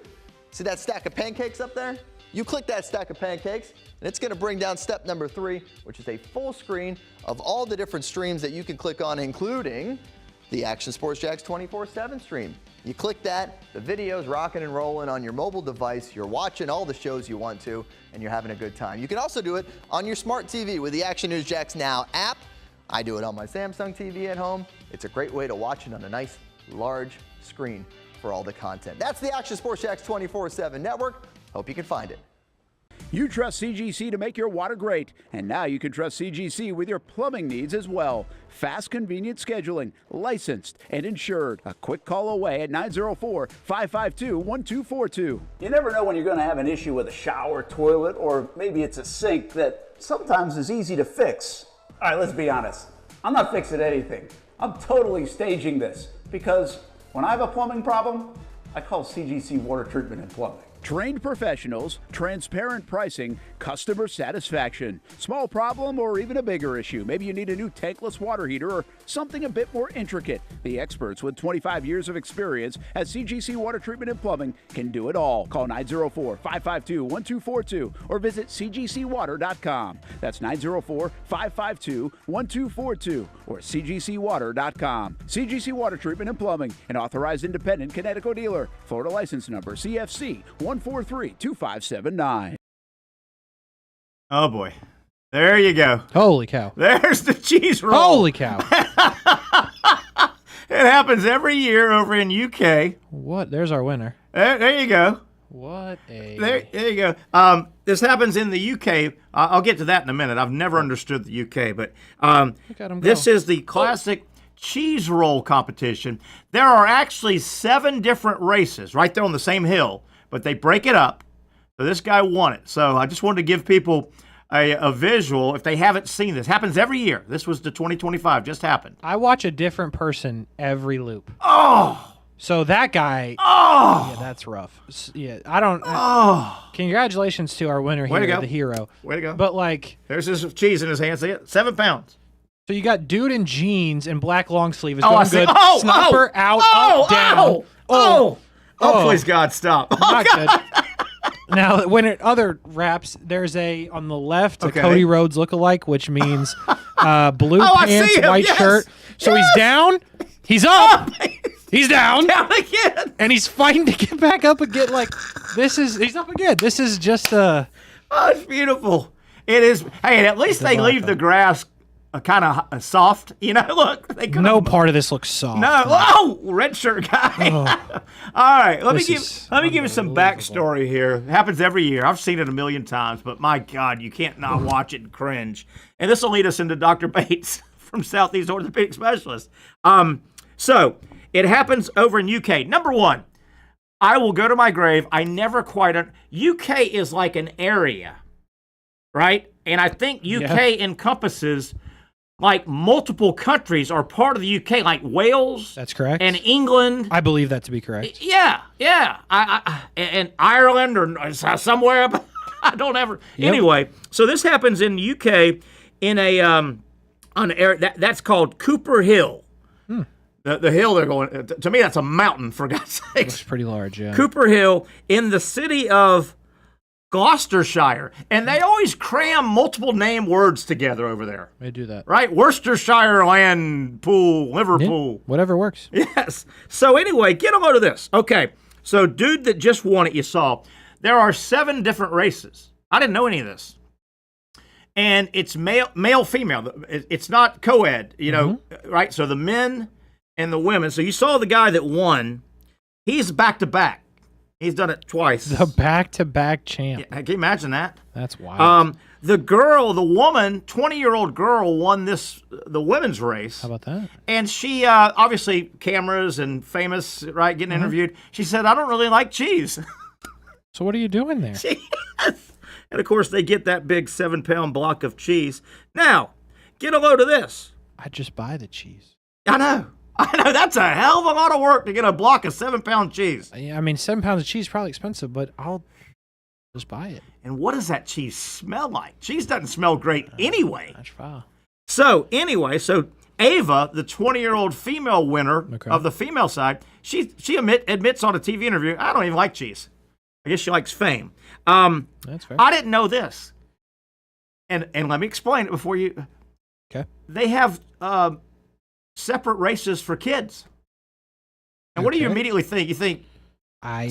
see that stack of pancakes up there? You click that stack of pancakes, and it's going to bring down step number 3, which is a full screen of all the different streams that you can click on, including the Action Sports Jax 24/7 stream. You click that, the video's rocking and rolling on your mobile device. You're watching all the shows you want to, and you're having a good time. You can also do it on your smart TV with the Action News Jax Now app. I do it on my Samsung TV at home. It's a great way to watch it on a nice, large screen for all the content. That's the Action Sports Jax 24/7 network. Hope you can find it. You trust CGC to make your water great, and now you can trust CGC with your plumbing needs as well. Fast, convenient scheduling, licensed and insured. A quick call away at 904-552-1242. You never know when you're going to have an issue with a shower, toilet, or maybe it's a sink that sometimes is easy to fix. All right, let's be honest. I'm not fixing anything. I'm totally staging this because when I have a plumbing problem, I call CGC Water Treatment and Plumbing. Trained professionals, transparent pricing, customer satisfaction. Small problem or even a bigger issue. Maybe you need a new tankless water heater or something a bit more intricate. The experts with 25 years of experience at CGC Water Treatment and Plumbing can do it all. Call 904-552-1242 or visit cgcwater.com. That's 904-552-1242 or cgcwater.com. CGC Water Treatment and Plumbing, an authorized independent Connecticut dealer. Florida license number CFC 1432579. Oh boy. There you go. Holy cow. There's the cheese roll. Holy cow. It happens every year over in UK. What? There's our winner. There you go. What a... There you go. This happens in the UK. I'll get to that in a minute. I've never understood the UK, but this is the classic cheese roll competition. There are actually 7 different races right there on the same hill, but they break it up. So this guy won it. So I just wanted to give people a visual if they haven't seen this. Happens every year. This was the 2025, just happened. I watch a different person every loop. Oh! So that guy, oh! Yeah, that's rough. Yeah, I don't. Congratulations to our winner Way to here, go. the hero. Way to go. But like, there's his cheese in his hand. See it? 7 pounds. So you got dude in jeans and black long sleeve is I going see. good. Oh, Sniper out, up, down. Oh, please God, stop. Oh, Not God. good. Now, when it other wraps, there's on the left a Okay. Cody Rhodes lookalike, which means blue Oh, I pants, see him. white Yes. shirt. So Yes. he's down, he's up, he's down, Down again. and he's fighting to get back up again. Like he's up again. This is just Oh, it's beautiful. It is. Hey, and at least they leave the grass kind of soft. You know, look. They no part of this looks soft. No. Oh, red shirt guy. All right. Let me give you some backstory here. It happens every year. I've seen it a million times, but my God, you can't not watch it and cringe. And this will lead us into Dr. Bates from Southeast Orthopedic Specialists. So it happens over in UK. Number 1, I will go to my grave. I never quite. UK is like an area, right? And I think UK encompasses like multiple countries are part of the UK, like Wales. That's correct. And England. I believe that to be correct. Yeah. And Ireland or somewhere. I don't ever. Yep. Anyway, so this happens in the UK in on an area that's called Cooper Hill. The hill they're going. To me, that's a mountain, for God's sake. It's pretty large, yeah. Cooper Hill in the city of Gloucestershire, and they always cram multiple name words together over there. They do that. Right? Worcestershire, Land, Pool, Liverpool. Yeah, whatever works. Yes. So anyway, get a load of this. Okay. So dude that just won it, you saw, there are 7 different races. I didn't know any of this. and it's male, female. It's not co-ed, right? So the men and the women. So you saw the guy that won. He's back-to-back. He's done it twice. The back-to-back champ. Yeah, can you imagine that? That's wild. The woman, 20-year-old girl, won the women's race. How about that? And she, obviously, cameras and famous, right, getting interviewed. She said, I don't really like cheese. So what are you doing there? And, of course, they get that big 7-pound block of cheese. Now, get a load of this. I just buy the cheese. I know. That's a hell of a lot of work to get a block of 7-pound cheese. I mean, 7 pounds of cheese is probably expensive, but I'll just buy it. And what does that cheese smell like? Cheese doesn't smell great anyway. That's foul. So, Ava, the 20-year-old female winner of the female side, she admits on a TV interview, I don't even like cheese. I guess she likes fame. That's fair. I didn't know this. And let me explain it before you. Okay. They have separate races for kids. And what do you immediately think? You think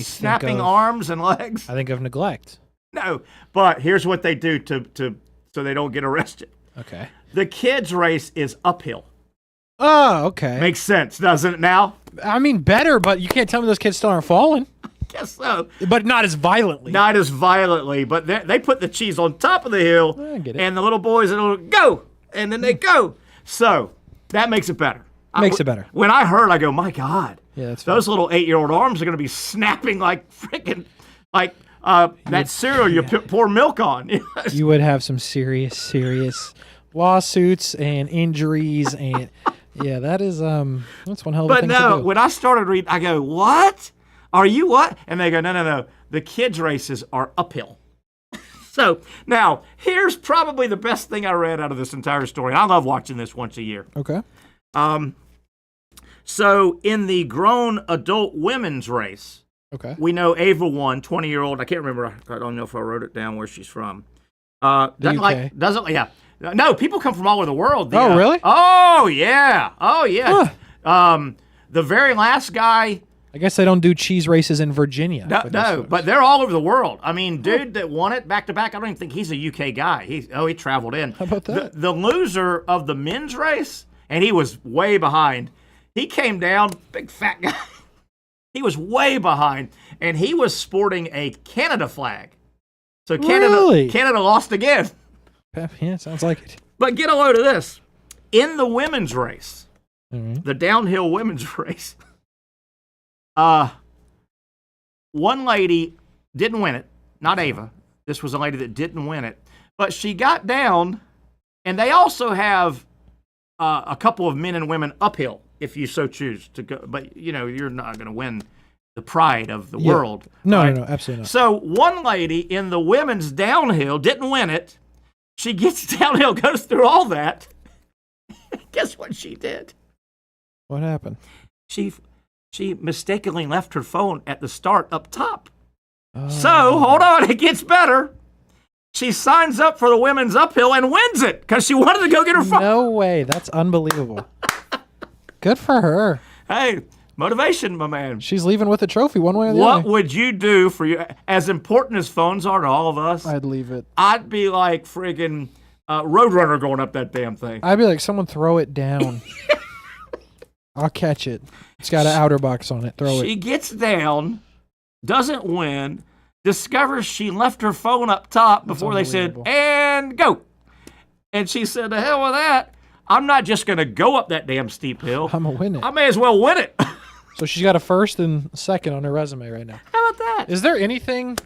snapping arms and legs? I think of neglect. No, but here's what they do so they don't get arrested. Okay. The kids' race is uphill. Oh, okay. Makes sense, doesn't it now? I mean, better, but you can't tell me those kids still aren't falling. Guess so. But not as violently. Not as violently, but they put the cheese on top of the hill, I get it. and the little boys will go, and then they go. So that makes it better. Makes it better. When I heard, I go, my God. Yeah, that's those little 8-year-old arms are going to be snapping like freaking, like that cereal you pour milk on. You would have some serious lawsuits and injuries, and yeah, that's one hell of a thing to do. But no, when I started reading, I go, what? Are you what? And they go, no. The kids' races are uphill. So now, here's probably the best thing I read out of this entire story. I love watching this once a year. Okay. So in the grown adult women's race, we know Ava won, 20-year-old. I can't remember. I don't know if I wrote it down where she's from. Yeah. No, people come from all over the world. Really? Oh, yeah. Huh. The very last guy. I guess they don't do cheese races in Virginia. No, but they're all over the world. I mean, dude that won it back-to-back, I don't even think he's a UK guy. He traveled in. How about that? The loser of the men's race, and he was way behind. He came down, big fat guy. He was way behind, and he was sporting a Canada flag. So Canada lost again. Yeah, sounds like it. But get a load of this. In the women's race, the downhill women's race, one lady didn't win it. Not Ava. This was a lady that didn't win it. But she got down, and they also have a couple of men and women uphill, if you so choose to go. But, you're not going to win the pride of the world. No, right? no, absolutely not. So one lady in the women's downhill didn't win it. She gets downhill, goes through all that. Guess what she did? What happened? She mistakenly left her phone at the start up top. Oh. So, hold on, it gets better. She signs up for the women's uphill and wins it because she wanted to go get her phone. No way. That's unbelievable. Good for her. Hey, motivation, my man. She's leaving with a trophy one way or the other. other. What would you do for you? As important as phones are to all of us, I'd leave it. I'd be like friggin' Roadrunner going up that damn thing. I'd be like, someone throw it down. I'll catch it. It's got an outer box on it. Throw it. She gets down, doesn't win, discovers she left her phone up top before they said, and go. And she said, the hell with that. I'm not just going to go up that damn steep hill. I'm going to win it. I may as well win it. So she's got a first and second on her resume right now. How about that? Is there anything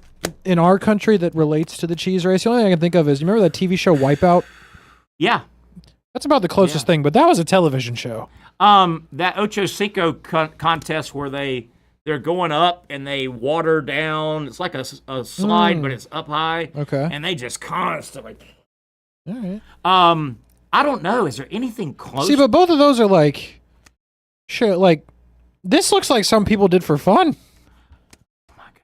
in our country that relates to the cheese race? The only thing I can think of is, you remember that TV show Wipeout? Yeah. That's about the closest thing, but that was a television show. That Ocho Cinco contest where they're going up and they water down. It's like a slide, but it's up high. Okay. And they just constantly. All right. I don't know. Is there anything close? See, but both of those are like, sure, like, this looks like some people did for fun. Oh my God.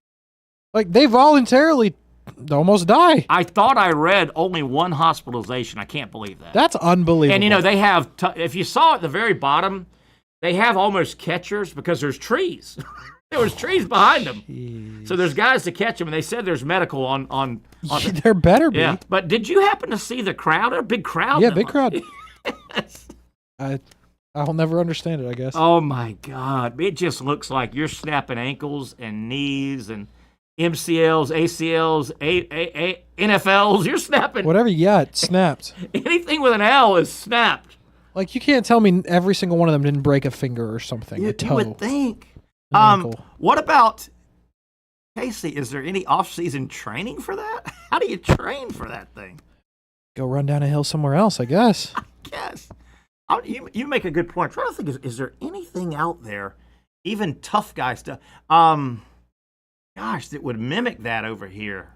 Like, they voluntarily almost die. I thought I read only one hospitalization. I can't believe that. That's unbelievable. And, they have, if you saw at the very bottom, they have almost catchers because there's trees. There was trees behind them. So there's guys to catch them, and they said there's medical on There better be. Yeah. But did you happen to see the crowd? A big crowd? Yeah, big crowd. I'll never understand it, I guess. Oh, my God. It just looks like you're snapping ankles and knees and MCLs, ACLs, NFLs. You're snapping. Whatever you got, snapped. Anything with an L is snapped. Like, you can't tell me every single one of them didn't break a finger or something, a toe. You would think. An ankle. What about, Casey, is there any off-season training for that? How do you train for that thing? Go run down a hill somewhere else, I guess. I guess. You make a good point. I'm trying to think, is there anything out there, even tough guy stuff, that would mimic that over here?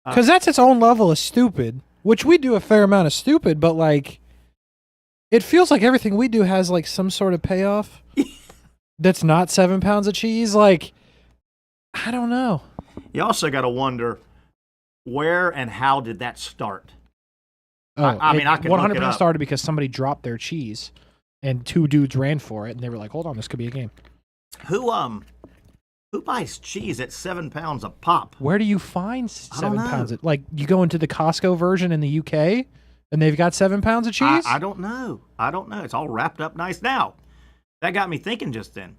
Because that's its own level of stupid, which we do a fair amount of stupid, but, like, it feels like everything we do has, like, some sort of payoff that's not 7 pounds of cheese. Like, I don't know. You also got to wonder, where and how did that start? Oh, I mean, I can 100% started because somebody dropped their cheese, and 2 dudes ran for it, and they were like, "Hold on, this could be a game." Who buys cheese at 7 pounds a pop? Where do you find 7 pounds? Like, you go into the Costco version in the UK, and they've got 7 pounds of cheese. I don't know. It's all wrapped up nice now. That got me thinking just then.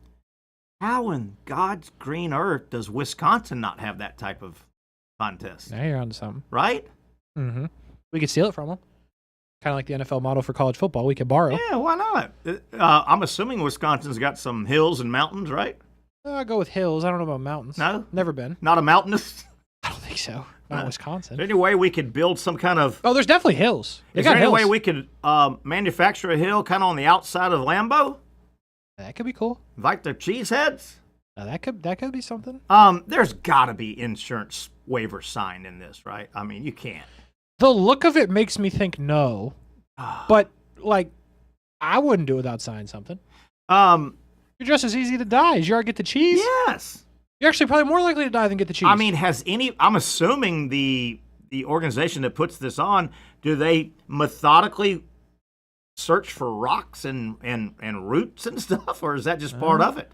How in God's green earth does Wisconsin not have that type of contest? Now you're onto something, right? Mm-hmm. We could steal it from them. Kind of like the NFL model for college football. We could borrow. Yeah, why not? I'm assuming Wisconsin's got some hills and mountains, right? I'll go with hills. I don't know about mountains. No? Never been. Not a mountainous? I don't think so. Not Wisconsin. Is there any way we could build some kind of... Oh, there's definitely hills. Is there any way we could manufacture a hill kind of on the outside of Lambeau? That could be cool. Like the cheeseheads? That could be something. There's got to be insurance waivers signed in this, right? I mean, you can't. The look of it makes me think no. But, like, I wouldn't do it without signing something. You're just as easy to die as you are to get the cheese. Yes. You're actually probably more likely to die than get the cheese. I mean, I'm assuming the organization that puts this on, do they methodically search for rocks and roots and stuff, or is that just part of it?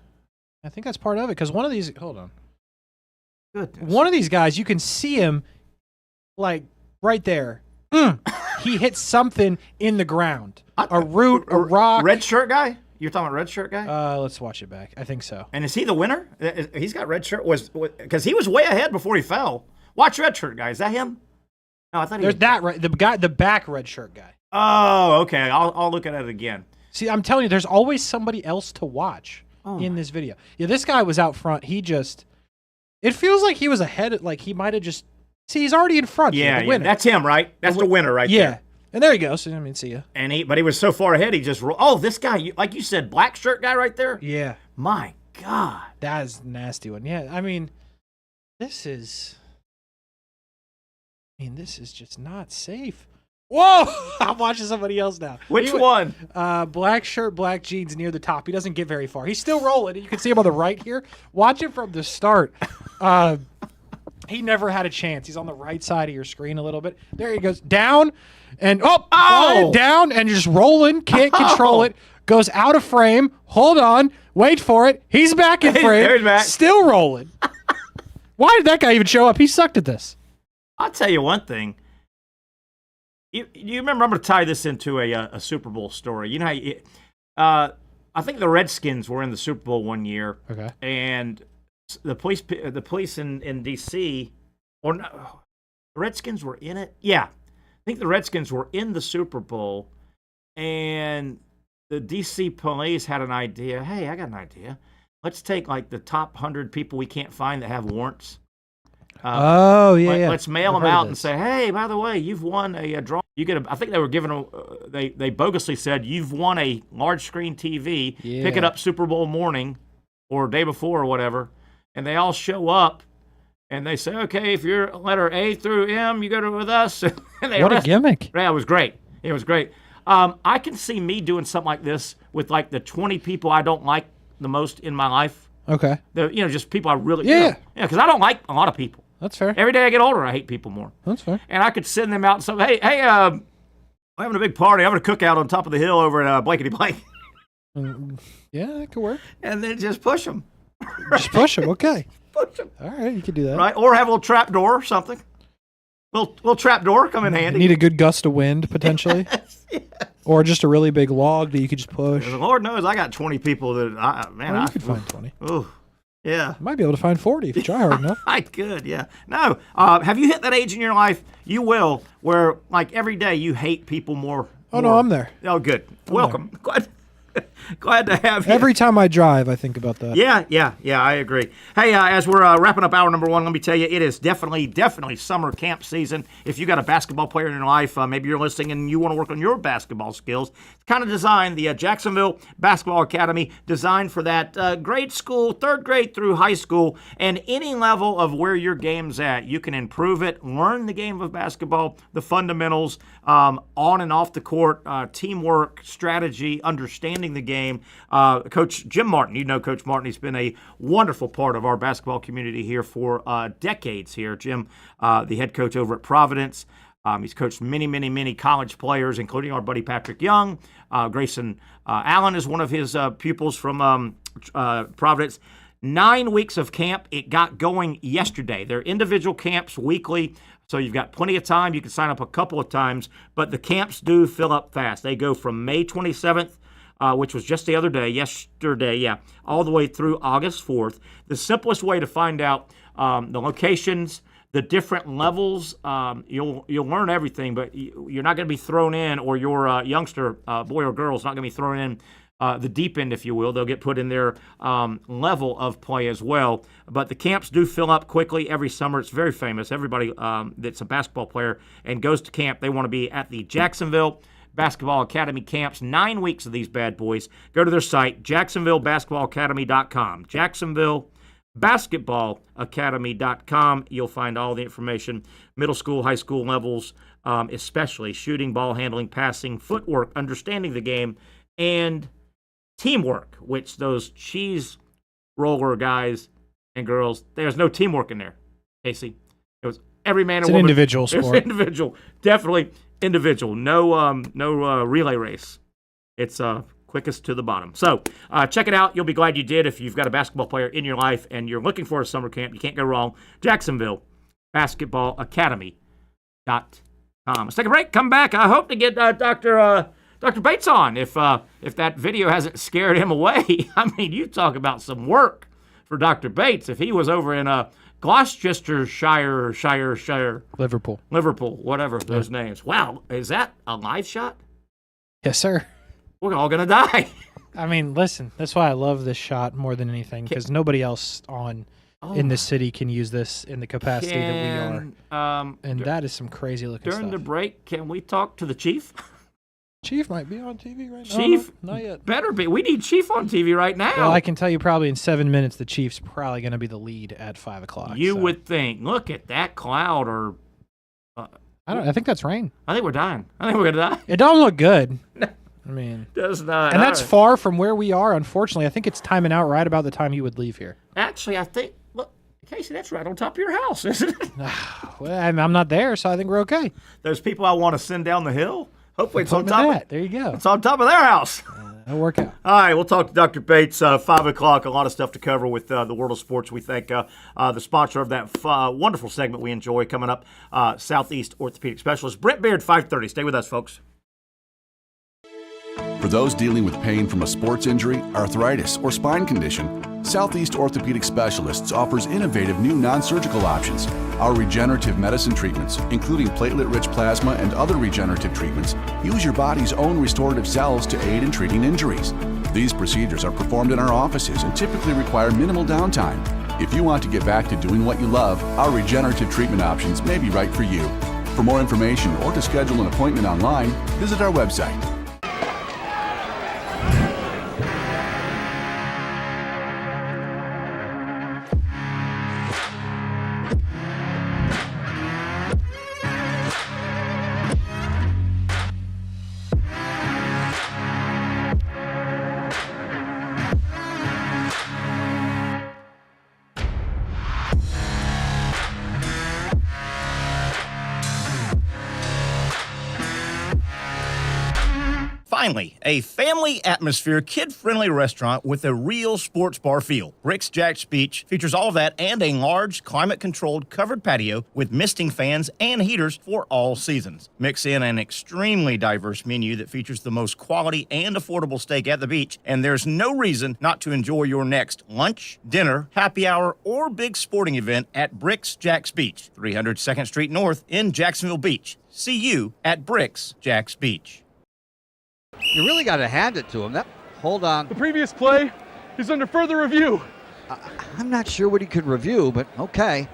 I think that's part of it, because one of these, hold on. Goodness. One of these guys, you can see him, like, right there. He hit something in the ground. A root, a rock. Red shirt guy? You're talking about red shirt guy? Let's watch it back. I think so. And is he the winner? He's got red shirt. Because he was way ahead before he fell. Watch red shirt guy. Is that him? No, I thought he was. There's the back red shirt guy. Oh, okay. I'll look at it again. See, I'm telling you, there's always somebody else to watch in this video. Yeah, this guy was out front. It feels like he was ahead. Like, he might have just. See, he's already in front. Yeah, that's him, right? That's the winner right there. Yeah. And there he goes. I mean, see ya. But he was so far ahead, he just rolled. Oh, this guy, like you said, black shirt guy right there? Yeah. My God. That is a nasty one. Yeah, I mean, this is just not safe. Whoa! I'm watching somebody else now. Which one? Black shirt, black jeans near the top. He doesn't get very far. He's still rolling. You can see him on the right here. Watch him from the start. He never had a chance. He's on the right side of your screen a little bit. There he goes. Down and down and just rolling. Can't control it. Goes out of frame. Hold on. Wait for it. He's back in frame. There's back. Still rolling. Why did that guy even show up? He sucked at this. I'll tell you one thing. You remember, I'm going to tie this into a Super Bowl story. You know how I think the Redskins were in the Super Bowl one year. Okay. And the police in D.C. or no, the Redskins were in it. Yeah, I think the Redskins were in the Super Bowl, and the D.C. police had an idea. Hey, I got an idea. Let's take like the top 100 people we can't find that have warrants. Let's mail them out and say, hey, by the way, you've won a draw. You get I think they were given they bogusly said you've won a large screen TV. Yeah. Pick it up Super Bowl morning or day before or whatever. And they all show up, and they say, okay, if you're letter A through M, you go with us. And what a gimmick. Yeah, it was great. It was great. I can see me doing something like this with, like, the 20 people I don't like the most in my life. Okay. Just people I really... Yeah. Because I don't like a lot of people. That's fair. Every day I get older, I hate people more. That's fair. And I could send them out and say, hey, we're having a big party. I'm going to cook out on top of the hill over at Blankety Blank. Yeah, that could work. And then just push them. Just push them. Okay. Push them. All right, you can do that. Right, or have a little trap door or something. Little trap door come in handy. You need a good gust of wind, potentially. Yes. Or just a really big log that you could just push. Lord knows I got 20 people that, You could find 20. Oh, yeah. You might be able to find 40 if you try hard enough. I could, yeah. No, have you hit that age in your life? You will, where like every day you hate people more. Oh, no, I'm there. Oh, good. Welcome. Glad to have you. Every time I drive, I think about that. Yeah, I agree. Hey, as we're wrapping up hour number one, let me tell you, it is definitely summer camp season. If you got a basketball player in your life, maybe you're listening and you want to work on your basketball skills, it's kind of designed, the Jacksonville Basketball Academy, designed for that grade school, third grade through high school, and any level of where your game's at. You can improve it, learn the game of basketball, the fundamentals, on and off the court, teamwork, strategy, understanding the game. Coach Jim Martin, you know Coach Martin, he's been a wonderful part of our basketball community here for decades here. Jim, the head coach over at Providence. He's coached many college players, including our buddy Patrick Young. Grayson Allen is one of his pupils from Providence. 9 weeks of camp. It got going yesterday. They're individual camps weekly, so you've got plenty of time. You can sign up a couple of times, but the camps do fill up fast. They go from May 27th, which was just the other day, yesterday, all the way through August 4th. The simplest way to find out the locations, the different levels, you'll learn everything, but you're not going to be thrown in, or your youngster, boy or girl, is not going to be thrown in the deep end, if you will. They'll get put in their level of play as well. But the camps do fill up quickly every summer. It's very famous. Everybody that's a basketball player and goes to camp, they want to be at the Jacksonville Basketball Academy camps. 9 weeks of these bad boys. Go to their site, jacksonvillebasketballacademy.com. jacksonvillebasketballacademy.com. You'll find all the information. Middle school, high school levels, especially shooting, ball handling, passing, footwork, understanding the game, and teamwork, which those cheese roller guys and girls, there's no teamwork in there, Casey. It was every man and woman. It's an individual sport. It's individual. Definitely individual. No relay race. It's quickest to the bottom. So check it out. You'll be glad you did. If you've got a basketball player in your life and you're looking for a summer camp, you can't go wrong. Jacksonville Basketball Academy.com. Let's take a break. Come back. I hope to get Dr. Bates on if that video hasn't scared him away. I mean, you talk about some work for Dr. Bates. If he was over in Gloucestershire, Liverpool, whatever those names. Wow, is that a live shot? Yes, sir. We're all gonna die. I mean, listen, that's why I love this shot more than anything, because nobody else in this city can use this in the capacity that we are. And that is some crazy looking stuff. During the break, can we talk to the Chief? Chief might be on TV right now. Chief? No, not yet. Better be. We need Chief on TV right now. Well, I can tell you probably in 7 minutes the Chief's probably going to be the lead at 5 o'clock. You would think. Look at that cloud. Or I think that's rain. I think we're dying. I think we're going to die. It don't look good. I mean. Does not. And that's far from where we are, unfortunately. I think it's timing out right about the time you would leave here. Actually, I think, look, Casey, that's right on top of your house, isn't it? Well, I'm not there, so I think we're okay. There's people I want to send down the hill. Hopefully it's on top of there you go. It's on top of their house. That'll work out. All right, we'll talk to Dr. Bates, 5 o'clock. A lot of stuff to cover with the world of sports. We thank the sponsor of that wonderful segment we enjoy coming up, Southeast Orthopedic Specialists. Brent Beaird, 5:30. Stay with us, folks. For those dealing with pain from a sports injury, arthritis, or spine condition, Southeast Orthopedic Specialists offers innovative new non-surgical options. Our regenerative medicine treatments, including platelet-rich plasma and other regenerative treatments, use your body's own restorative cells to aid in treating injuries. These procedures are performed in our offices and typically require minimal downtime. If you want to get back to doing what you love, our regenerative treatment options may be right for you. For more information or to schedule an appointment online, visit our website. Finally, a family atmosphere, kid-friendly restaurant with a real sports bar feel. Bricks Jack's Beach features all of that and a large, climate-controlled covered patio with misting fans and heaters for all seasons. Mix in an extremely diverse menu that features the most quality and affordable steak at the beach, and there's no reason not to enjoy your next lunch, dinner, happy hour, or big sporting event at Bricks Jack's Beach, 300 2nd Street North in Jacksonville Beach. See you at Bricks Jack's Beach. You really got to hand it to him. Hold on. The previous play is under further review. I'm not sure what he could review, but okay.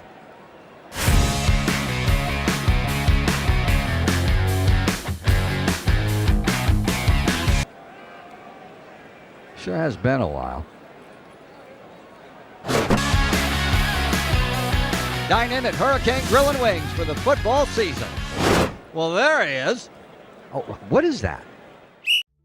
Sure has been a while. Dine in at Hurricane Grill and Wings for the football season. Well, there he is. Oh, what is that?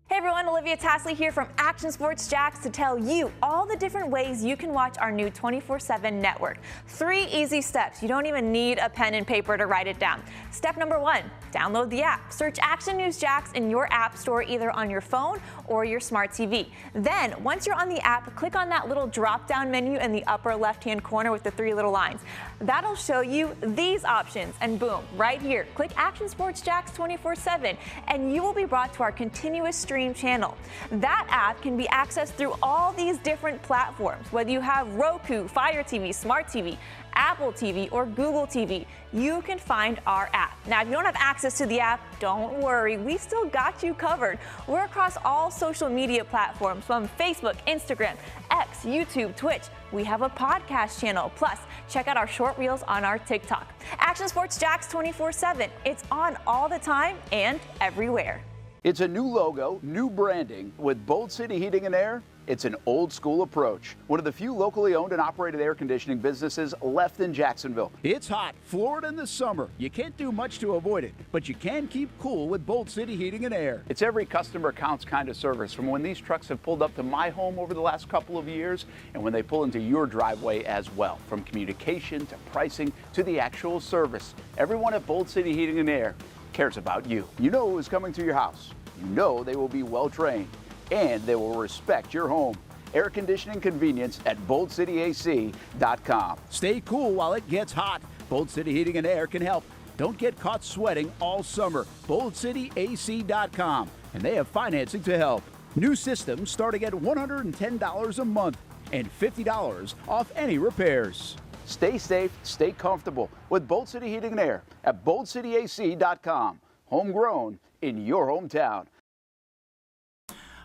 Hey everyone, Olivia Tasley here from Action Sports Jacks to tell you all the different ways you can watch our new 24/7 network. 3 easy steps. You don't even need a pen and paper to write it down. Step number 1, download the app. Search Action News Jacks in your app store either on your phone or your smart TV. Then, once you're on the app, click on that little drop-down menu in the upper left-hand corner with the 3 little lines. That'll show you these options, and boom, right here, click Action Sports Jacks 24/7, and you will be brought to our continuous stream channel. That app can be accessed through all these different platforms, whether you have Roku, Fire TV, Smart TV, Apple TV, or Google TV. You can find our app. Now, if you don't have access to the app, don't worry. We still got you covered. We're across all social media platforms from Facebook, Instagram, X, YouTube, Twitch. We have a podcast channel. Plus, check out our short reels on our TikTok. Action Sports Jacks 24/7. It's on all the time and everywhere. It's a new logo, new branding. With Bold City Heating and Air, it's an old school approach. One of the few locally owned and operated air conditioning businesses left in Jacksonville. It's hot, Florida in the summer. You can't do much to avoid it, but you can keep cool with Bold City Heating and Air. It's every customer counts kind of service, from when these trucks have pulled up to my home over the last couple of years and when they pull into your driveway as well. From communication to pricing to the actual service, everyone at Bold City Heating and Air cares about you. You know who is coming to your house. You know they will be well trained, and they will respect your home. Air conditioning convenience at boldcityac.com. Stay cool while it gets hot. Bold City Heating and Air can help. Don't get caught sweating all summer. boldcityac.com, and they have financing to help. New systems starting at $110 a month and $50 off any repairs. Stay safe, stay comfortable with Bold City Heating and Air at boldcityac.com. Homegrown in your hometown.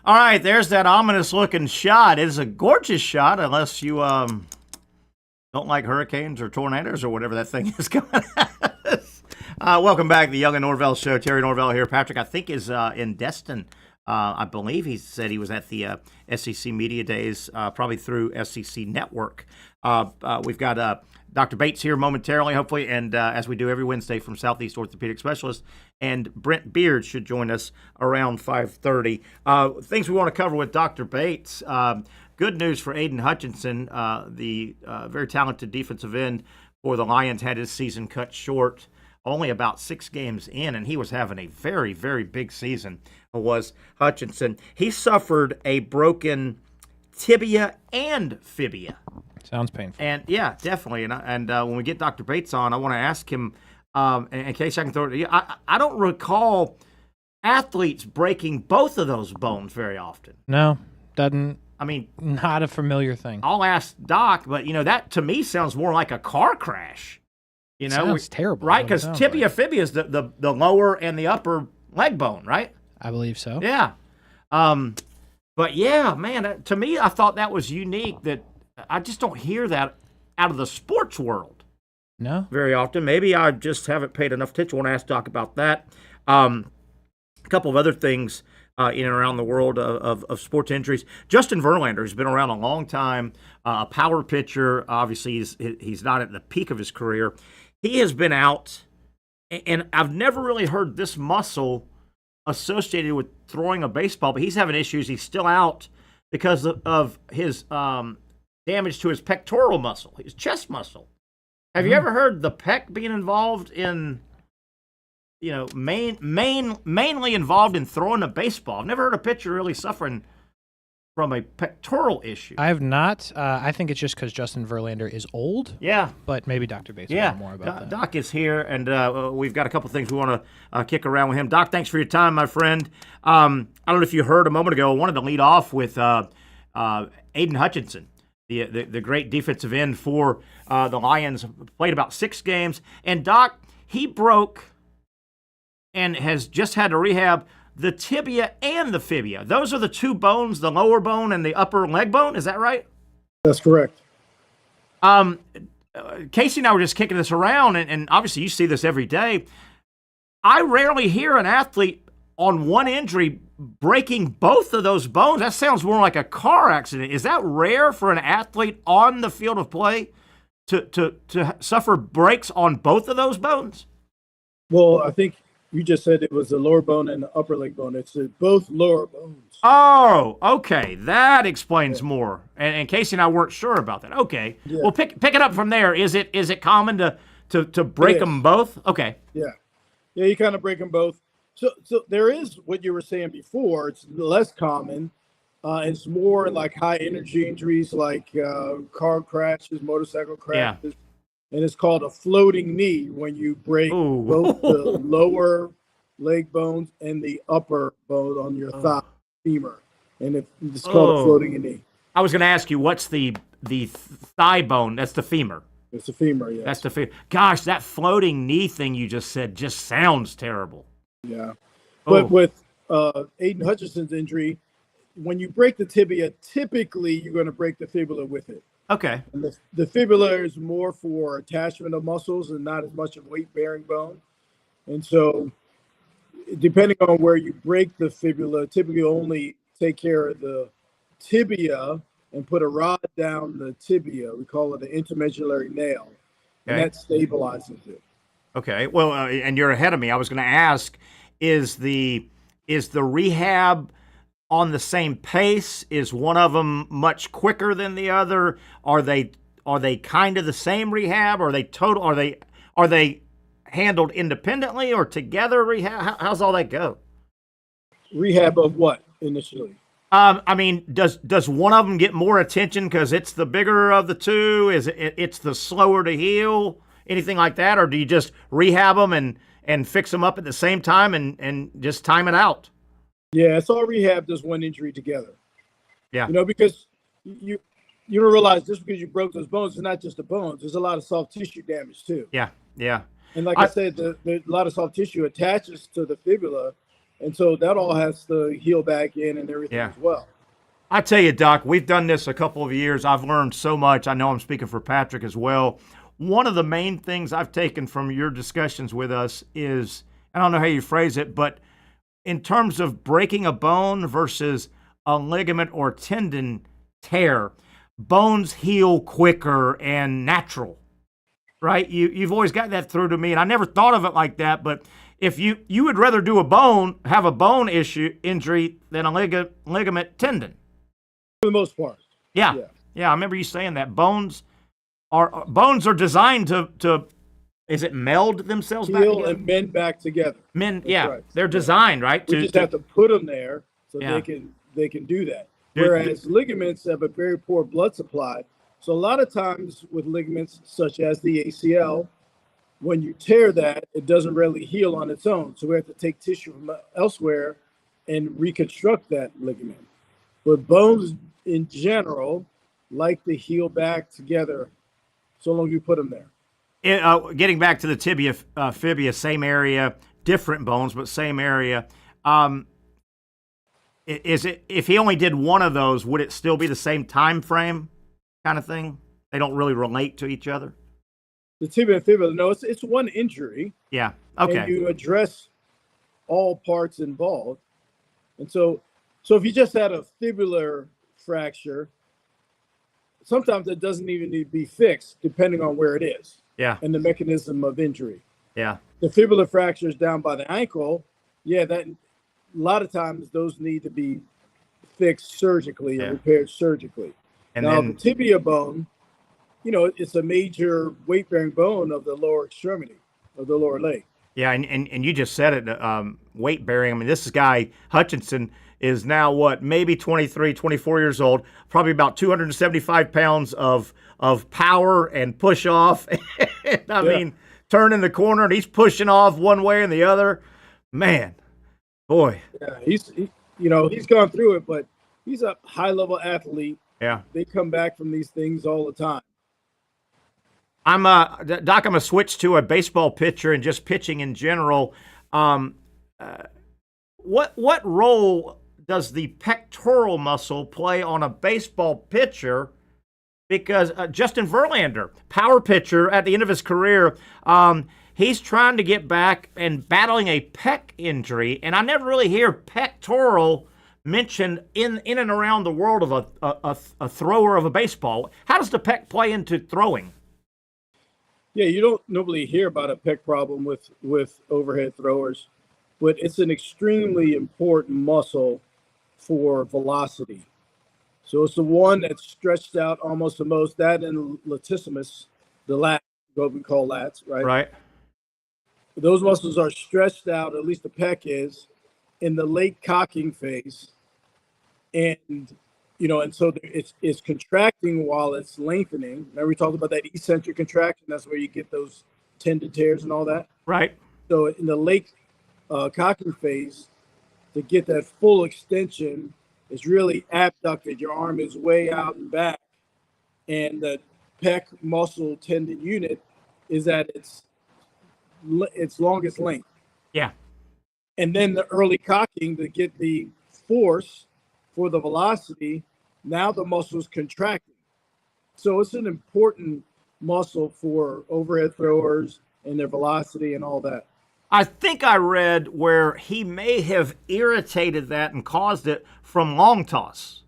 All right, there's that ominous-looking shot. It is a gorgeous shot, unless you don't like hurricanes or tornadoes or whatever that thing is coming at us. Welcome back to the Young Norvelle Show. Terry Norvelle here. Patrick, I think, is in Destin. I believe he said he was at the SEC Media Days, probably through SEC Network. We've got Dr. Bates here momentarily, hopefully, and as we do every Wednesday from Southeast Orthopedic Specialists, and Brent Beaird should join us around 5:30. Things we want to cover with Dr. Bates. Good news for Aiden Hutchinson, the very talented defensive end for the Lions, had his season cut short, only about 6 games in, and he was having a very, very big season, was Hutchinson. He suffered a broken tibia and fibia. Sounds painful. And yeah, definitely. And when we get Dr. Bates on, I want to ask him, in case I can throw it, I don't recall athletes breaking both of those bones very often. No, doesn't. I mean, not a familiar thing. I'll ask Doc, but that to me sounds more like a car crash. Sounds terrible, right? Because tibia fibia is the lower and the upper leg bone, right? I believe so. Yeah. But yeah, man, to me, I thought that was unique. That I just don't hear that out of the sports world. No. Very often. Maybe I just haven't paid enough attention. I want to ask Doc about that. A couple of other things in and around the world of sports injuries. Justin Verlander has been around a long time, a power pitcher. Obviously, he's not at the peak of his career. He has been out, and I've never really heard this muscle associated with throwing a baseball, but he's having issues. He's still out because of his damage to his pectoral muscle, his chest muscle. Have you ever heard the pec being involved in mainly involved in throwing a baseball. I've never heard a pitcher really suffering from a pectoral issue. I have not. I think it's just because Justin Verlander is old. Yeah. But maybe Dr. Bates will know more about that. Doc is here, and we've got a couple things we want to kick around with him. Doc, thanks for your time, my friend. I don't know if you heard a moment ago, I wanted to lead off with Aiden Hutchinson, the great defensive end for the Lions. Played about 6 games. And, Doc, he broke and has just had to rehab the tibia and the fibia. Those are the 2 bones, the lower bone and the upper leg bone. Is that right? That's correct. Casey and I were just kicking this around, and obviously you see this every day. I rarely hear an athlete on one injury breaking both of those bones. That sounds more like a car accident. Is that rare for an athlete on the field of play to suffer breaks on both of those bones? Well, I think you just said it was the lower bone and the upper leg bone. It's both lower bones. Oh, okay. That explains more. And Casey and I weren't sure about that. Okay. Yeah. Well, pick it up from there. Is it common to break them both? Okay. Yeah. Yeah, you kind of break them both. So there is what you were saying before. It's less common. It's more like high energy injuries like car crashes, motorcycle crashes. Yeah. And it's called a floating knee when you break both the lower leg bones and the upper bone on your thigh, femur. And it's called a floating knee. I was going to ask you, what's the thigh bone? That's the femur. It's the femur, yes. That's the femur. Gosh, that floating knee thing you just said just sounds terrible. Yeah. But with Aiden Hutchinson's injury, when you break the tibia, typically you're going to break the fibula with it. Okay. And the fibula is more for attachment of muscles and not as much of weight-bearing bone. And so depending on where you break the fibula, typically only take care of the tibia and put a rod down the tibia. We call it an intermedullary nail. Okay. And that stabilizes it. Okay. Well, and you're ahead of me. I was going to ask, is the rehab on the same pace? Is one of them much quicker than the other? Are they kind of the same rehab? Are they handled independently or together rehab? How's all that go? Rehab of what initially? I mean, does one of them get more attention because it's the bigger of the two? Is it's the slower to heal? Anything like that, or do you just rehab them and fix them up at the same time and just time it out? Yeah, it's all rehab does one injury together. Yeah. Because you don't realize just because you broke those bones, it's not just the bones. There's a lot of soft tissue damage too. Yeah, yeah. And like I said, a lot of soft tissue attaches to the fibula, and so that all has to heal back in and everything as well. I tell you, Doc, we've done this a couple of years. I've learned so much. I know I'm speaking for Patrick as well. One of the main things I've taken from your discussions with us is, I don't know how you phrase it, but in terms of breaking a bone versus a ligament or tendon tear, bones heal quicker and natural, right? You've always got that through to me, and I never thought of it like that, but if you would rather have a bone injury than a ligament tendon. For the most part. Yeah. I remember you saying that. Bones are designed to is it meld themselves back together? Heal and mend back together. Right. They're designed, right? We just have to put them there so they can do that. Whereas ligaments have a very poor blood supply. So a lot of times with ligaments such as the ACL, when you tear that, it doesn't really heal on its own. So we have to take tissue from elsewhere and reconstruct that ligament. But bones in general like to heal back together so long as you put them there. Getting back to the tibia, fibia, same area, different bones, but same area. Is it, if he only did one of those, would it still be the same time frame kind of thing? They don't really relate to each other? The tibia and fibula, no, it's one injury. Yeah, okay. And you address all parts involved. And so if you just had a fibular fracture, sometimes it doesn't even need to be fixed depending on where it is. Yeah. And the mechanism of injury. Yeah. The fibular fractures down by the ankle, that a lot of times those need to be fixed surgically or repaired surgically. And now the tibia bone, it's a major weight-bearing bone of the lower extremity of the lower leg. Yeah, and you just said it, weight bearing. I mean, this guy, Hutchinson, is now maybe 23, 24 years old, probably about 275 pounds of power and push off. I mean, turning the corner and he's pushing off one way and the other. Man, boy. Yeah, he's gone through it, but he's a high level athlete. Yeah. They come back from these things all the time. Doc, I'm going to switch to a baseball pitcher and just pitching in general. What role does the pectoral muscle play on a baseball pitcher? Because Justin Verlander, power pitcher at the end of his career, he's trying to get back and battling a pec injury, and I never really hear pectoral mentioned in and around the world of a thrower of a baseball. How does the pec play into throwing? Yeah, you don't normally hear about a pec problem with overhead throwers, but it's an extremely important muscle for velocity. So it's the one that's stretched out almost the most. That and latissimus, the lat, what we call lats, right? Right. Those muscles are stretched out, at least the pec is, in the late cocking phase. And so it's contracting while it's lengthening. Remember we talked about that eccentric contraction? That's where you get those tendon tears and all that. Right. So in the late cocking phase, to get that full extension, it's really abducted. Your arm is way out and back, and the pec muscle tendon unit is at its longest length. Yeah. And then the early cocking to get the force for the velocity, now the muscle's contracting. So it's an important muscle for overhead throwers and their velocity and all that. I think I read where he may have irritated that and caused it from long toss.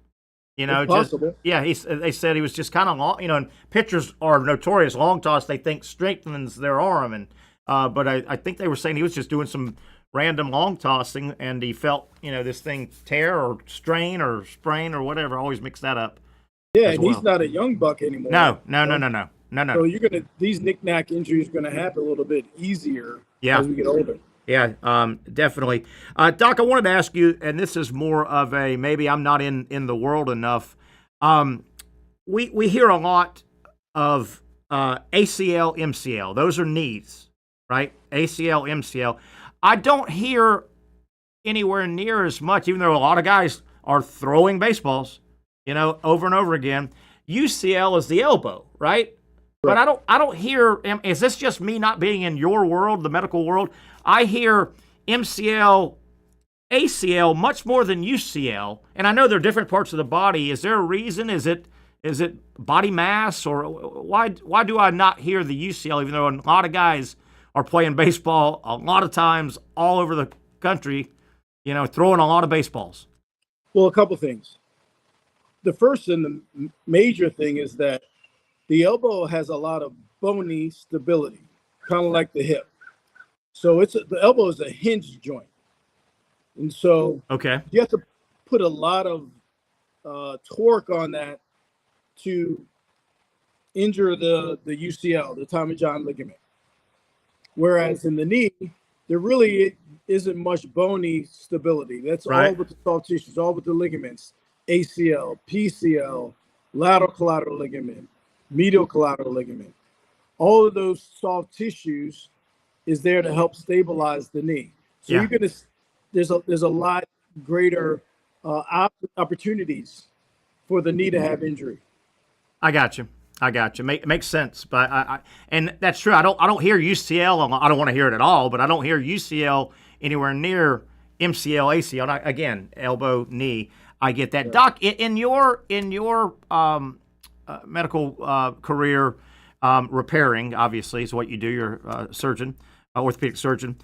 It's possible. They said he was just kind of long. And pitchers are notorious long toss. They think strengthens their arm, and but I think they were saying he was just doing some random long tossing, and he felt this thing tear or strain or sprain or whatever. I always mix that up. Yeah, and he's not a young buck anymore. No. So these knick-knack injuries are gonna happen a little bit easier as we get older. Yeah, definitely. Doc, I wanted to ask you, and this is more of a maybe I'm not in the world enough. We hear a lot of ACL, MCL. Those are knees, right? ACL, MCL. I don't hear anywhere near as much, even though a lot of guys are throwing baseballs, over and over again. UCL is the elbow, right? But I don't hear. Is this just me not being in your world, the medical world? I hear MCL, ACL much more than UCL, and I know they're different parts of the body. Is there a reason? Is it body mass, or why do I not hear the UCL? Even though a lot of guys are playing baseball a lot of times all over the country, throwing a lot of baseballs. Well, a couple things. The first and the major thing is that the elbow has a lot of bony stability, kind of like the hip. So the elbow is a hinge joint. And so you have to put a lot of torque on that to injure the UCL, the Tommy John ligament. Whereas in the knee, there really isn't much bony stability. That's all with the soft tissues, all with the ligaments, ACL, PCL, lateral collateral ligament, medial collateral ligament. All of those soft tissues is there to help stabilize the knee. So there's a lot greater opportunities for the knee to have injury. I got you. Makes sense, but and that's true. I don't hear UCL. I don't want to hear it at all, but I don't hear UCL anywhere near MCL, ACL. Again, elbow, knee. I get that. Doc, in your medical career, repairing obviously is what you do. You're a surgeon, orthopedic surgeon.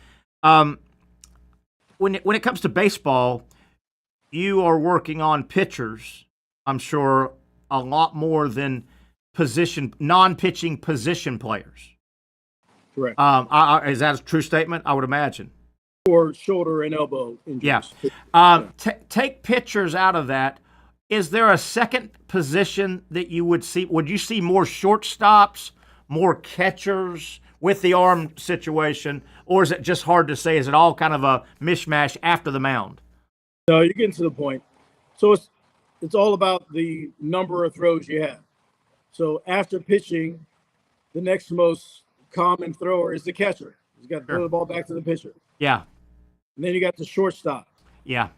When it comes to baseball, you are working on pitchers, I'm sure, a lot more than non-pitching position players. Correct. Is that a true statement? I would imagine. Or shoulder and elbow injuries. Yeah. Take pitchers out of that. Is there a second position that you would see? Would you see more shortstops, more catchers, with the arm situation, or is it just hard to say? Is it all kind of a mishmash after the mound? No, you're getting to the point. So it's all about the number of throws you have. So after pitching, the next most common thrower is the catcher. He's got to throw the ball back to the pitcher. Yeah. And then you got the shortstop. Yeah.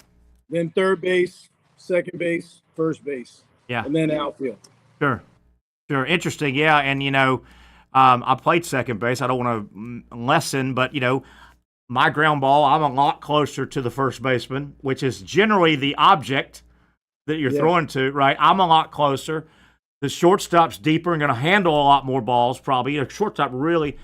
Then third base, second base, first base. Yeah. And then outfield. Sure. Interesting. Yeah. And, I played second base. I don't want to lessen, but, my ground ball, I'm a lot closer to the first baseman, which is generally the object that you're throwing to, right? I'm a lot closer. The shortstop's deeper and going to handle a lot more balls, probably. Shortstop really.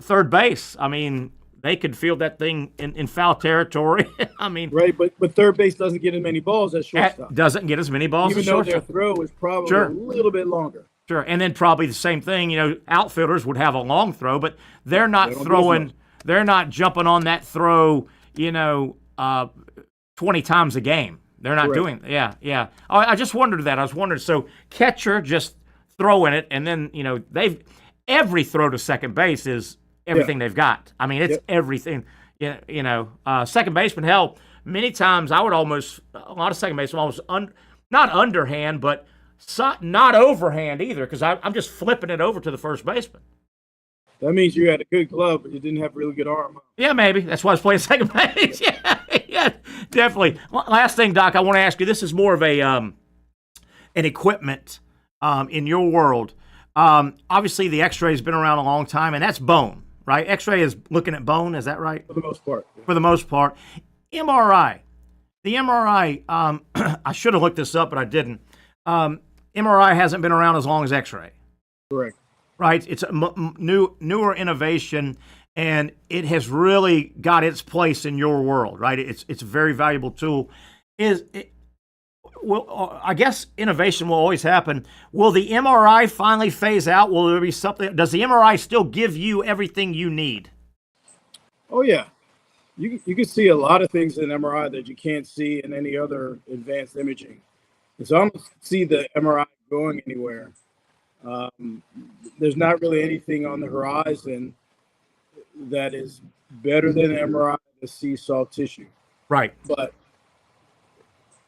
Third base, I mean, they could field that thing in foul territory. I mean, right, but third base doesn't get as many balls as shortstop. Doesn't get as many balls even as though shortstop. their throw is probably a little bit longer. Sure, and then probably the same thing. Outfielders would have a long throw, but they're not throwing. They're not jumping on that throw. 20 times a game. They're not doing. Yeah. Oh, I just wondered that. I was wondering. So catcher just throwing it, and then every throw to second base is everything they've got. I mean, it's everything. Second baseman. Hell, many times a lot of second basemen almost not underhand, but not overhand either, because I'm just flipping it over to the first baseman. That means you had a good glove, but you didn't have a really good arm. Yeah, maybe. That's why I was playing second base. Yeah, definitely. Last thing, Doc, I want to ask you. This is more of an equipment in your world. Obviously, the X-ray has been around a long time, and that's bone, right? X-ray is looking at bone. Is that right? For the most part. For the most part. MRI. The MRI, I should have looked this up, but I didn't. MRI hasn't been around as long as X-ray. Correct. Right? It's a newer innovation, and it has really got its place in your world, right? It's a very valuable tool. I guess innovation will always happen. Will the MRI finally phase out? Will there be something? Does the MRI still give you everything you need? Oh, yeah. You can see a lot of things in MRI that you can't see in any other advanced imaging. And so I don't see the MRI going anywhere. There's not really anything on the horizon that is better than MRI to see soft tissue. Right. But,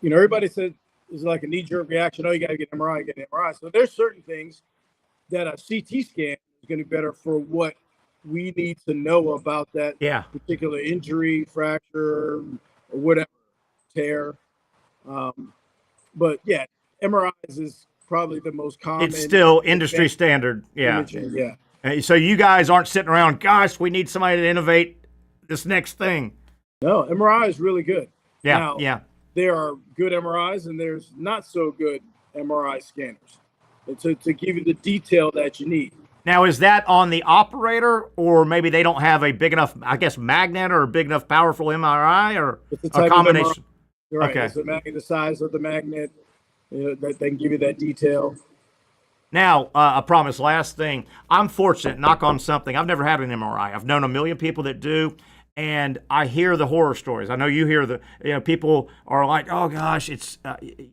everybody said it's like a knee-jerk reaction. Oh, you got to get MRI, get an MRI. So there's certain things that a CT scan is going to be better for what we need to know about that particular injury, fracture, or whatever, tear. But, yeah, MRIs is probably the most common. It's still industry standard. Yeah. Imaging, yeah. So you guys aren't sitting around, gosh, we need somebody to innovate this next thing. No, MRI is really good. Yeah, now, there are good MRIs and there's not so good MRI scanners to give you the detail that you need. Now, is that on the operator, or maybe they don't have a big enough, magnet or a big enough powerful MRI, or a combination? Right. Okay. It's the size of the magnet that they can give you that detail. Now, I promise, last thing. I'm fortunate, knock on something. I've never had an MRI. I've known a million people that do, and I hear the horror stories. I know you hear people are like, oh gosh, it's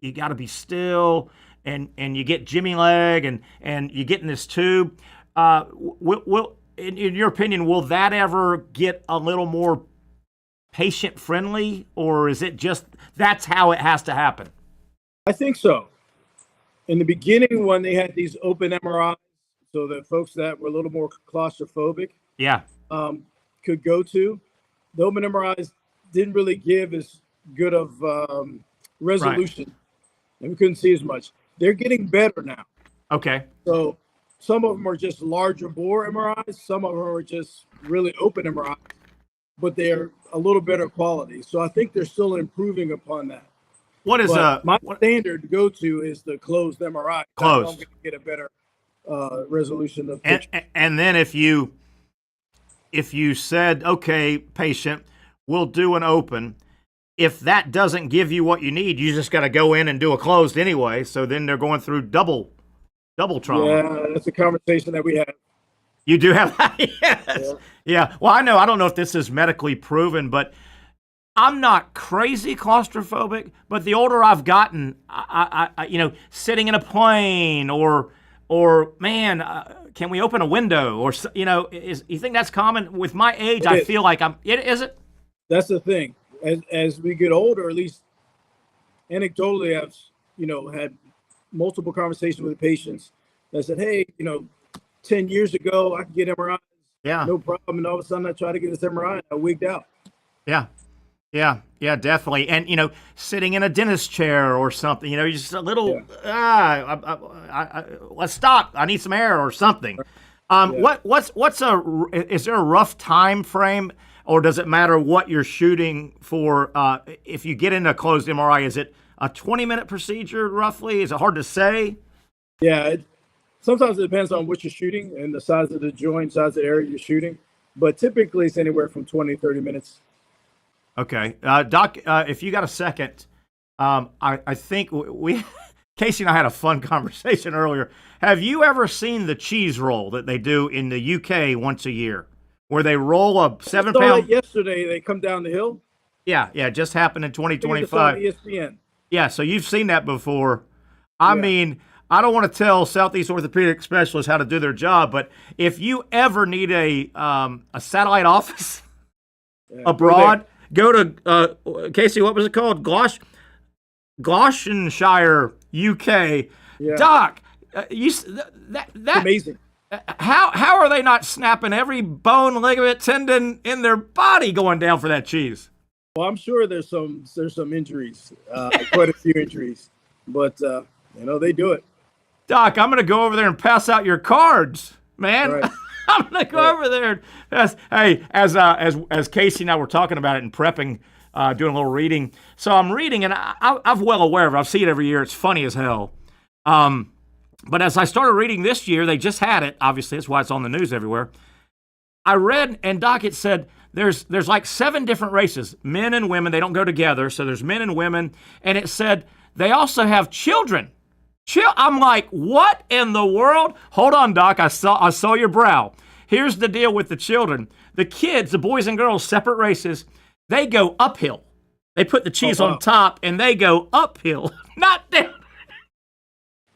you got to be still, and you get Jimmy leg, and you get in this tube. Will in your opinion, will that ever get a little more patient friendly, or is it just that's how it has to happen? I think so. In the beginning, when they had these open MRIs, so that folks that were a little more claustrophobic, could go to, the open MRIs didn't really give as good of resolution, and we couldn't see as much. They're getting better now. Okay. So some of them are just larger bore MRIs, some of them are just really open MRIs, but they're a little better quality. So I think they're still improving upon that. What is my standard to go to is the closed MRI. Closed. I'm going to get a better resolution of picture. And then if you said, okay, patient, we'll do an open. If that doesn't give you what you need, you just got to go in and do a closed anyway. So then they're going through double trauma. Yeah, that's a conversation that we have. You do have that? Yes. Yeah. Well, I don't know if this is medically proven, but I'm not crazy claustrophobic, but the older I've gotten, I sitting in a plane or can we open a window? Or, you think that's common? With my age, I feel like is it? That's the thing. As we get older, at least anecdotally, I've, had multiple conversations with patients that said, hey, 10 years ago, I could get MRIs. Yeah. No problem. And all of a sudden I tried to get this MRI and I wigged out. Yeah. Yeah, definitely. And, sitting in a dentist chair or something, you're just a little, let's stop. I need some air or something. Is there a rough time frame, or does it matter what you're shooting for? If you get into a closed MRI, is it a 20-minute procedure roughly? Is it hard to say? Yeah, sometimes it depends on what you're shooting and the size of the joint, size of the area you're shooting. But typically it's anywhere from 20 to 30 minutes. Okay. Doc, if you got a second, I think Casey and I had a fun conversation earlier. Have you ever seen the cheese roll that they do in the UK once a year, where they roll a 7-pound? Yesterday, they come down the hill. Yeah, it just happened in 2025. On ESPN. Yeah, so you've seen that before. I mean, I don't want to tell Southeast Orthopedic Specialists how to do their job, but if you ever need a satellite office abroad, go to Casey. What was it called? Gloucestershire, UK. Yeah. Doc, that's amazing. How are they not snapping every bone, ligament, tendon in their body going down for that cheese? Well, I'm sure there's some injuries, quite a few injuries, but they do it. Doc, I'm going to go over there and pass out your cards, man. Right. I'm going to go over there. As Casey and I were talking about it and prepping, doing a little reading. So I'm reading, and I'm well aware of it. I see it every year. It's funny as hell. But as I started reading this year, they just had it. Obviously, that's why it's on the news everywhere. I read, and Doc, it said there's like 7 different races, men and women. They don't go together, so there's men and women. And it said they also have children. I'm like, what in the world? Hold on, Doc. I saw your brow. Here's the deal with the children. The kids, the boys and girls, separate races, they go uphill. They put the cheese on top, and they go uphill, not down.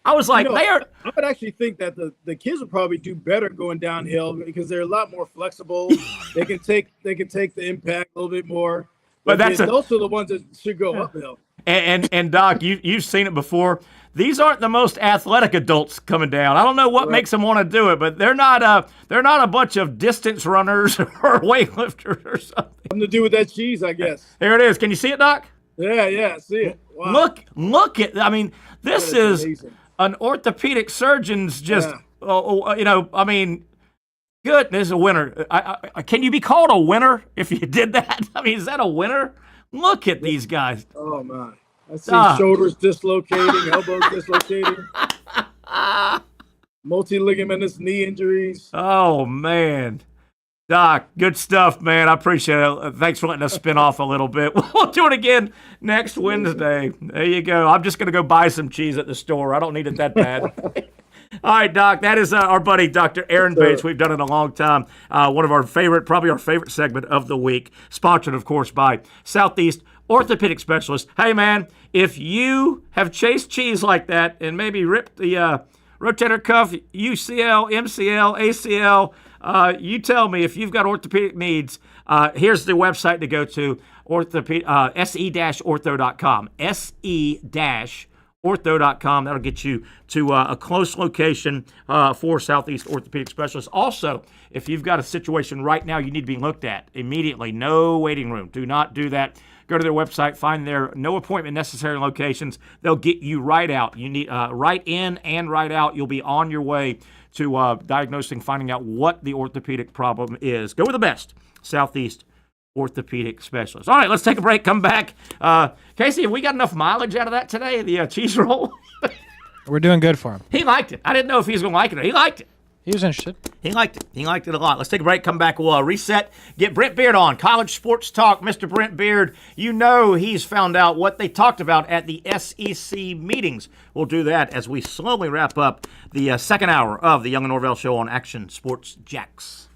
I was like, I would actually think that the kids would probably do better going downhill because they're a lot more flexible. They can take the impact a little bit more. But those are the ones that should go uphill. And Doc, you've seen it before. These aren't the most athletic adults coming down. I don't know what makes them want to do it, but they're not a bunch of distance runners or weightlifters or something. Something to do with that cheese, I guess. There it is. Can you see it, Doc? Yeah, I see it. Wow. Look at. I mean, this is amazing. An orthopedic surgeon's just. I mean, goodness, a winner. Can you be called a winner if you did that? I mean, is that a winner? Look at these guys. Oh my. I see shoulders dislocating, elbows dislocating, multi-ligamentous knee injuries. Oh, man. Doc, good stuff, man. I appreciate it. Thanks for letting us spin off a little bit. We'll do it again next Wednesday. There you go. I'm just going to go buy some cheese at the store. I don't need it that bad. All right, Doc, that is our buddy, Dr. Aaron Bates. We've done it a long time. One of our favorite, probably our favorite segment of the week, sponsored, of course, by Southeast Orthopedic Specialists. Hey, man, if you have chased cheese like that and maybe ripped the rotator cuff, UCL, MCL, ACL, you tell me if you've got orthopedic needs. Here's the website to go to, se-ortho.com, se-ortho.com. That'll get you to a close location for Southeast Orthopedic Specialists. Also, if you've got a situation right now you need to be looked at immediately, no waiting room. Do not do that. Go to their website, find their no appointment necessary locations. They'll get you right out. You need right in and right out. You'll be on your way to diagnosing, finding out what the orthopedic problem is. Go with the best, Southeast Orthopedic Specialists. All right, let's take a break. Come back. Casey, have we got enough mileage out of that today, the cheese roll? We're doing good for him. He liked it. I didn't know if he was going to like it or he liked it. He was interested. He liked it. He liked it a lot. Let's take a break. Come back. We'll reset. Get Brent Beaird on. College Sports Talk. Mr. Brent Beaird, you know he's found out what they talked about at the SEC meetings. We'll do that as we slowly wrap up the second hour of the Young Norvelle Show on Action Sports Jacks.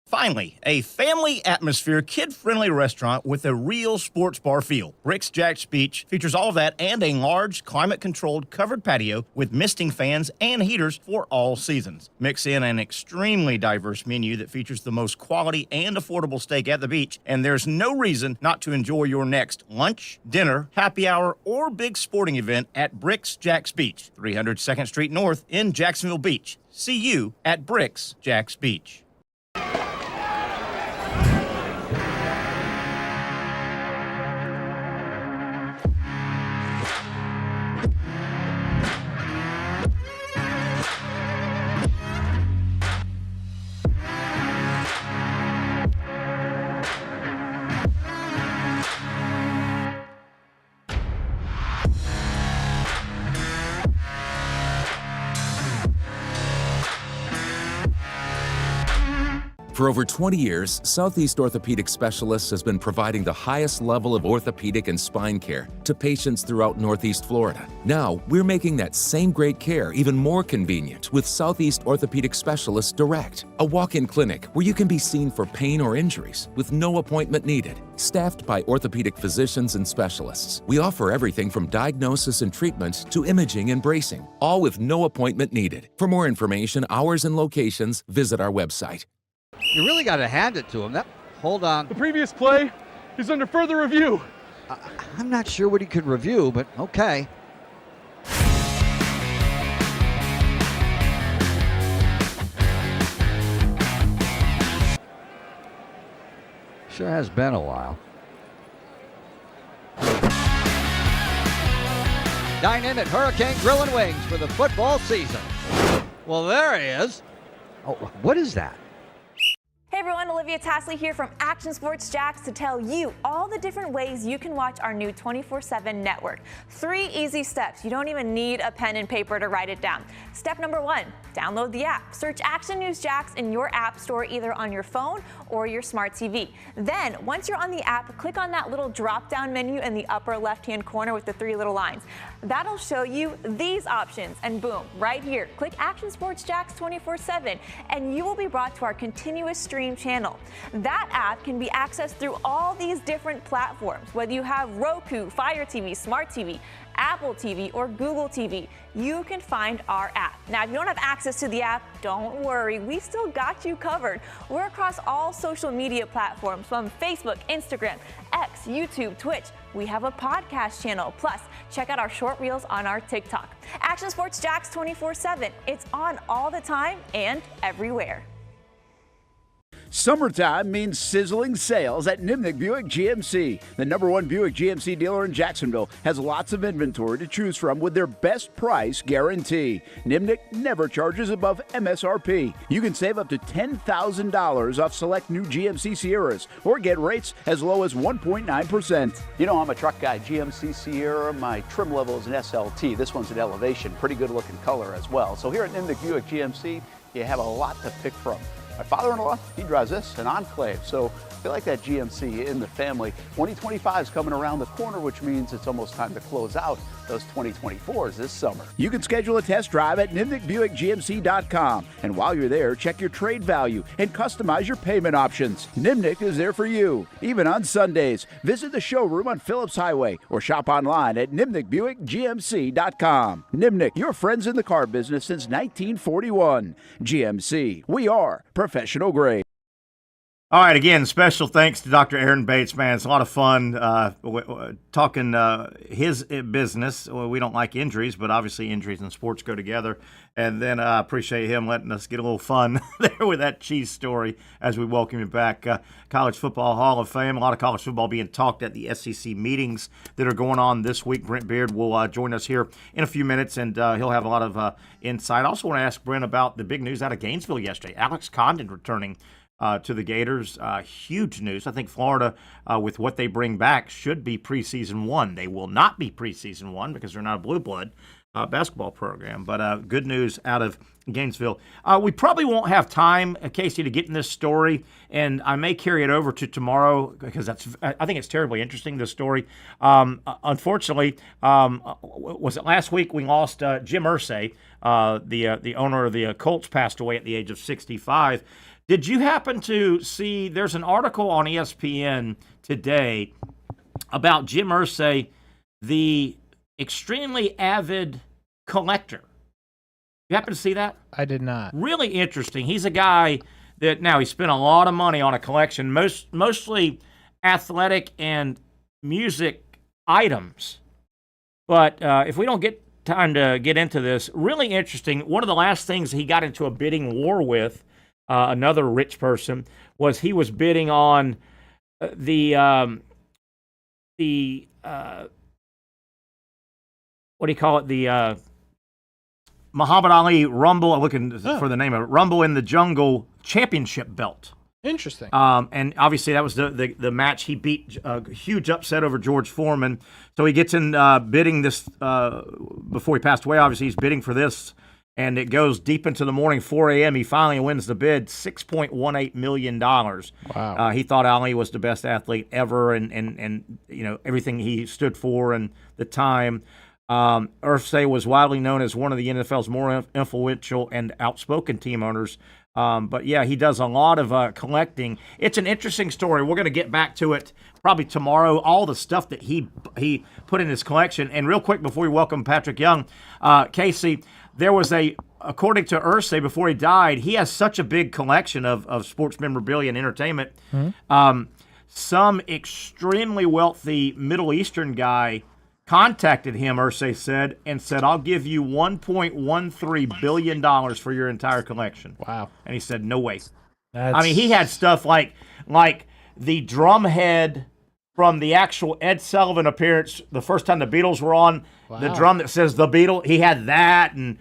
Finally, a family atmosphere, kid-friendly restaurant with a real sports bar feel. Bricks Jack's Beach features all of that and a large, climate-controlled covered patio with misting fans and heaters for all seasons. Mix in an extremely diverse menu that features the most quality and affordable steak at the beach, and there's no reason not to enjoy your next lunch, dinner, happy hour, or big sporting event at Bricks Jack's Beach, 300 2nd Street North in Jacksonville Beach. See you at Bricks Jack's Beach. For over 20 years, Southeast Orthopedic Specialists has been providing the highest level of orthopedic and spine care to patients throughout Northeast Florida. Now, we're making that same great care even more convenient with Southeast Orthopedic Specialists Direct, a walk-in clinic where you can be seen for pain or injuries with no appointment needed. Staffed by orthopedic physicians and specialists, we offer everything from diagnosis and treatment to imaging and bracing, all with no appointment needed. For more information, hours, and locations, visit our website. You really got to hand it to him. Hold on. The previous play is under further review. I'm not sure what he could review, but okay. Sure has been a while. Dine in at Hurricane Grill and Wings for the football season. Well, there he is. Oh, what is that? Hey everyone, Olivia Tasley here from Action Sports Jacks to tell you all the different ways you can watch our new 24/7 network. 3 easy steps. You don't even need a pen and paper to write it down. Step number 1, download the app. Search Action News Jacks in your app store either on your phone or your smart TV. Then, once you're on the app, click on that little drop-down menu in the upper left-hand corner with the 3 little lines. That'll show you these options, and boom, right here, click Action Sports Jacks 24/7, and you will be brought to our continuous stream channel. That app can be accessed through all these different platforms. Whether you have Roku, Fire TV, Smart TV, Apple TV, or Google TV, you can find our app. Now, if you don't have access to the app, don't worry, we still got you covered. We're across all social media platforms from Facebook, Instagram, X, YouTube, Twitch. We have a podcast channel. Plus, check out our short reels on our TikTok. Action Sports Jacks 24/7. It's on all the time and everywhere. Summertime means sizzling sales at Nimnick Buick GMC. The #1 Buick GMC dealer in Jacksonville has lots of inventory to choose from with their best price guarantee. Nimnick never charges above MSRP. You can save up to $10,000 off select new GMC Sierras or get rates as low as 1.9%. You know, I'm a truck guy. GMC Sierra, my trim level is an SLT. This one's an Elevation. Pretty good looking color as well. So here at Nimnick Buick GMC, you have a lot to pick from. My father-in-law, he drives this, an Enclave, so I feel like that GMC in the family. 2025 is coming around the corner, which means it's almost time to close out those 2024s this summer. You can schedule a test drive at NimnickBuickGMC.com, and while you're there, check your trade value and customize your payment options. Nimnick is there for you, even on Sundays. Visit the showroom on Phillips Highway or shop online at NimnickBuickGMC.com. Nimnick, your friends in the car business since 1941. GMC, we are professional grade. All right, again, special thanks to Dr. Aaron Bates, man. It's a lot of fun talking his business. Well, we don't like injuries, but obviously injuries and sports go together. And then I appreciate him letting us get a little fun there with that cheese story as we welcome him back. College Football Hall of Fame, a lot of college football being talked at the SEC meetings that are going on this week. Brent Beaird will join us here in a few minutes, and he'll have a lot of insight. I also want to ask Brent about the big news out of Gainesville yesterday. Alex Condon returning to the Gators. Huge news. I think Florida, with what they bring back, should be preseason 1. They will not be preseason 1 because they're not a blue blood basketball program. But good news out of Gainesville. We probably won't have time, Casey, to get in this story, and I may carry it over to tomorrow because I think it's terribly interesting, this story. Unfortunately, was it last week we lost Jim Irsay, the owner of the Colts, passed away at the age of 65. Did you happen to see, there's an article on ESPN today about Jim Irsay, the extremely avid collector. You happen to see that? I did not. Really interesting. He's a guy that now he spent a lot of money on a collection, mostly athletic and music items. But if we don't get time to get into this, really interesting. One of the last things he got into a bidding war with another rich person was he was bidding on the what do you call it? The Muhammad Ali Rumble. I'm looking for the name of it. Rumble in the Jungle Championship belt. Interesting. And obviously that was the match. He beat a huge upset over George Foreman. So he gets in bidding this before he passed away. Obviously he's bidding for this, and it goes deep into the morning, 4 a.m. He finally wins the bid, $6.18 million. Wow. He thought Ali was the best athlete ever, and you know everything he stood for and the time. Irsay was widely known as one of the NFL's more influential and outspoken team owners. But yeah, he does a lot of collecting. It's an interesting story. We're going to get back to it probably tomorrow, all the stuff that he put in his collection. And real quick, before we welcome Patrick Young, Casey, there was according to Irsay, before he died, he has such a big collection of sports memorabilia and entertainment. Mm-hmm. Some extremely wealthy Middle Eastern guy contacted him, Irsay said, and said, I'll give you $1.13 billion for your entire collection. Wow. And he said, no way. That's... I mean, he had stuff like the drum head from the actual Ed Sullivan appearance, the first time the Beatles were on, the drum that says the Beatles, he had that, and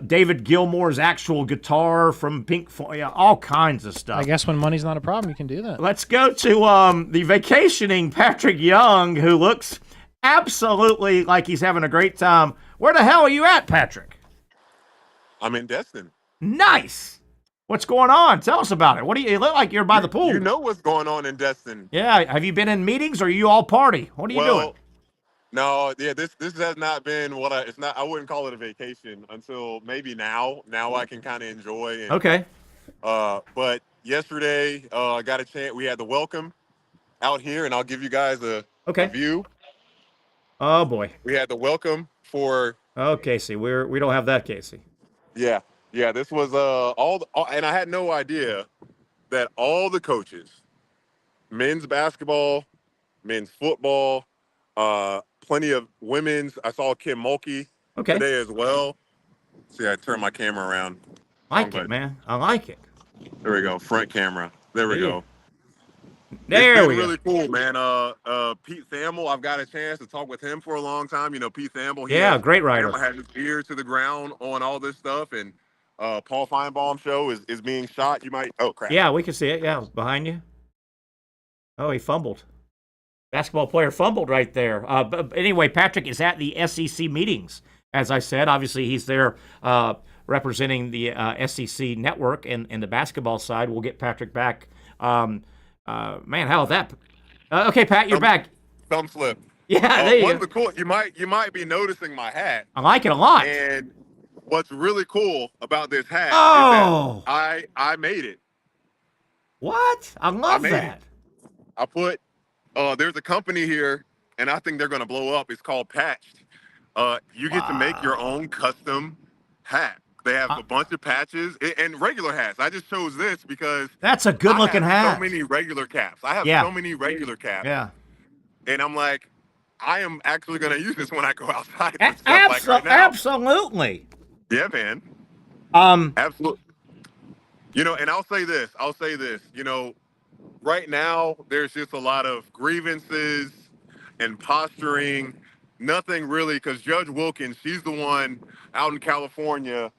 David Gilmour's actual guitar from Pink Floyd, all kinds of stuff. I guess when money's not a problem, you can do that. Let's go to the vacationing Patrick Young, who looks absolutely like he's having a great time. Where the hell are you at, Patrick? I'm in Destin. Nice. What's going on? Tell us about it. What do you look like? You're by the pool. You know what's going on in Destin. Yeah. Have you been in meetings, or are you all party? What are you doing? No, yeah, this has not been it's not. I wouldn't call it a vacation until maybe now. Now I can kind of enjoy. And, okay. But yesterday, I got a chance. We had the welcome out here, and I'll give you guys a view. Oh boy. We had the welcome for. Oh, Casey, we don't have that, Casey. Yeah. This was and I had no idea that all the coaches, men's basketball, men's football, plenty of women's. I saw Kim Mulkey today as well. See, I turned my camera around. Like it, man. I like it. There we go. Front camera. There we go. There we go. Really cool, man. Pete Thamel, I've got a chance to talk with him for a long time. You know, Pete Thamel. Great writer. Had his ear to the ground on all this stuff, and Paul Feinbaum show is being shot. You might. Oh crap. Yeah, we can see it. Yeah, behind you. Oh, he fumbled. Basketball player fumbled right there. But anyway, Patrick is at the SEC meetings. As I said, obviously he's there representing the SEC network and the basketball side. We'll get Patrick back. Man, how is that? Okay, Pat, you're back. Thumb slip. Yeah, there you go. Cool. You might be noticing my hat. I like it a lot. And what's really cool about this hat is that I made it. What? I love that. I put there's a company here, and I think they're going to blow up. It's called Patched. You get to make your own custom hat. They have a bunch of patches and regular hats. I just chose this because that's a good-looking hat. So many regular caps. I have so many regular caps. Yeah. And I'm like, I am actually going to use this when I go outside. Absolutely. Yeah, man. Absolutely. You know, and I'll say this. You know, right now there's just a lot of grievances and posturing. Nothing really, because Judge Wilkins, she's the one out in California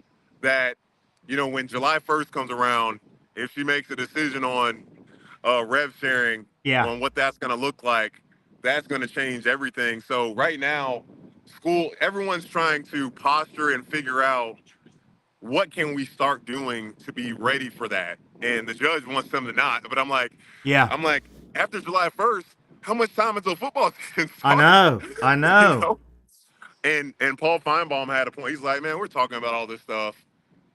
that, you know, when July 1st comes around, if she makes a decision on rev sharing, on what that's going to look like, that's going to change everything. So right now, everyone's trying to posture and figure out what can we start doing to be ready for that. And the judge wants them to not. But I'm like, after July 1st, how much time until football season starts? I know. You know? And Paul Feinbaum had a point. He's like, man, we're talking about all this stuff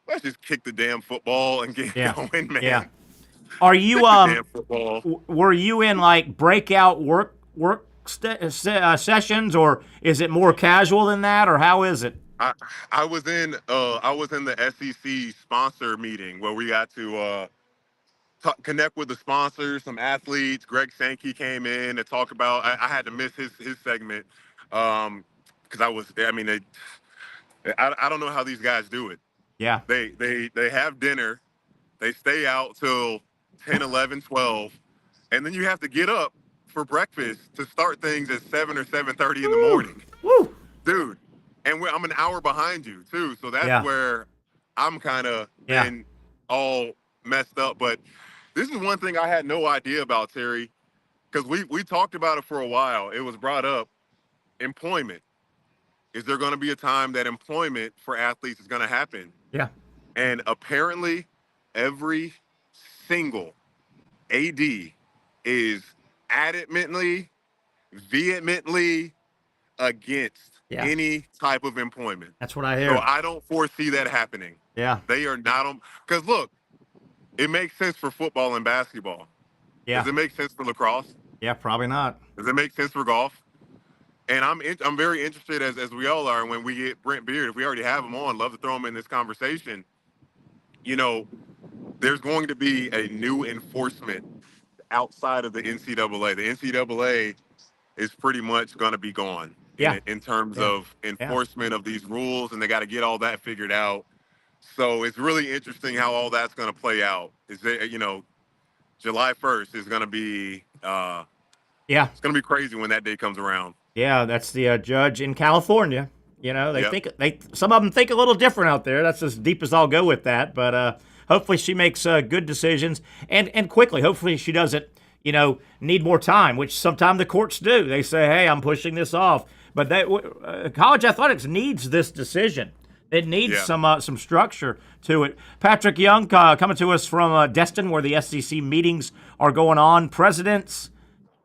let's just kick the damn football and get going, man. Yeah. Are you Damn football. were you in like breakout work sessions, or is it more casual than that, or how is it? I was in the SEC sponsor meeting where we got to connect with the sponsors, some athletes. Greg Sankey came in to talk about. I had to miss his segment because I don't know how these guys do it. Yeah. They have dinner, they stay out till 10, 11, 12, and then you have to get up for breakfast to start things at 7 or 7:30 in the morning. Woo. Dude, and I'm an hour behind you too, so that's where I'm kind of been all messed up. But this is one thing I had no idea about, Terry, because we talked about it for a while. It was brought up, employment. Is there going to be a time that employment for athletes is going to happen? Yeah. And apparently every single AD is adamantly, vehemently against any type of employment. That's what I hear. So I don't foresee that happening. Yeah. They are not on, because look, it makes sense for football and basketball. Yeah. Does it make sense for lacrosse? Yeah, probably not. Does it make sense for golf? And I'm very interested, as we all are, when we get Brent Beaird, if we already have him on, love to throw him in this conversation. You know, there's going to be a new enforcement outside of the NCAA. The NCAA is pretty much going to be gone in terms of enforcement of these rules, and they got to get all that figured out. So it's really interesting how all that's going to play out. Is that, July 1st is going to be it's going to be crazy when that day comes around. Yeah, that's the judge in California. Some of them think a little different out there. That's as deep as I'll go with that. But hopefully she makes good decisions and quickly. Hopefully she doesn't, need more time, which sometimes the courts do. They say, hey, I'm pushing this off. But college athletics needs this decision. It needs some structure to it. Patrick Young coming to us from Destin, where the SEC meetings are going on. Presidents,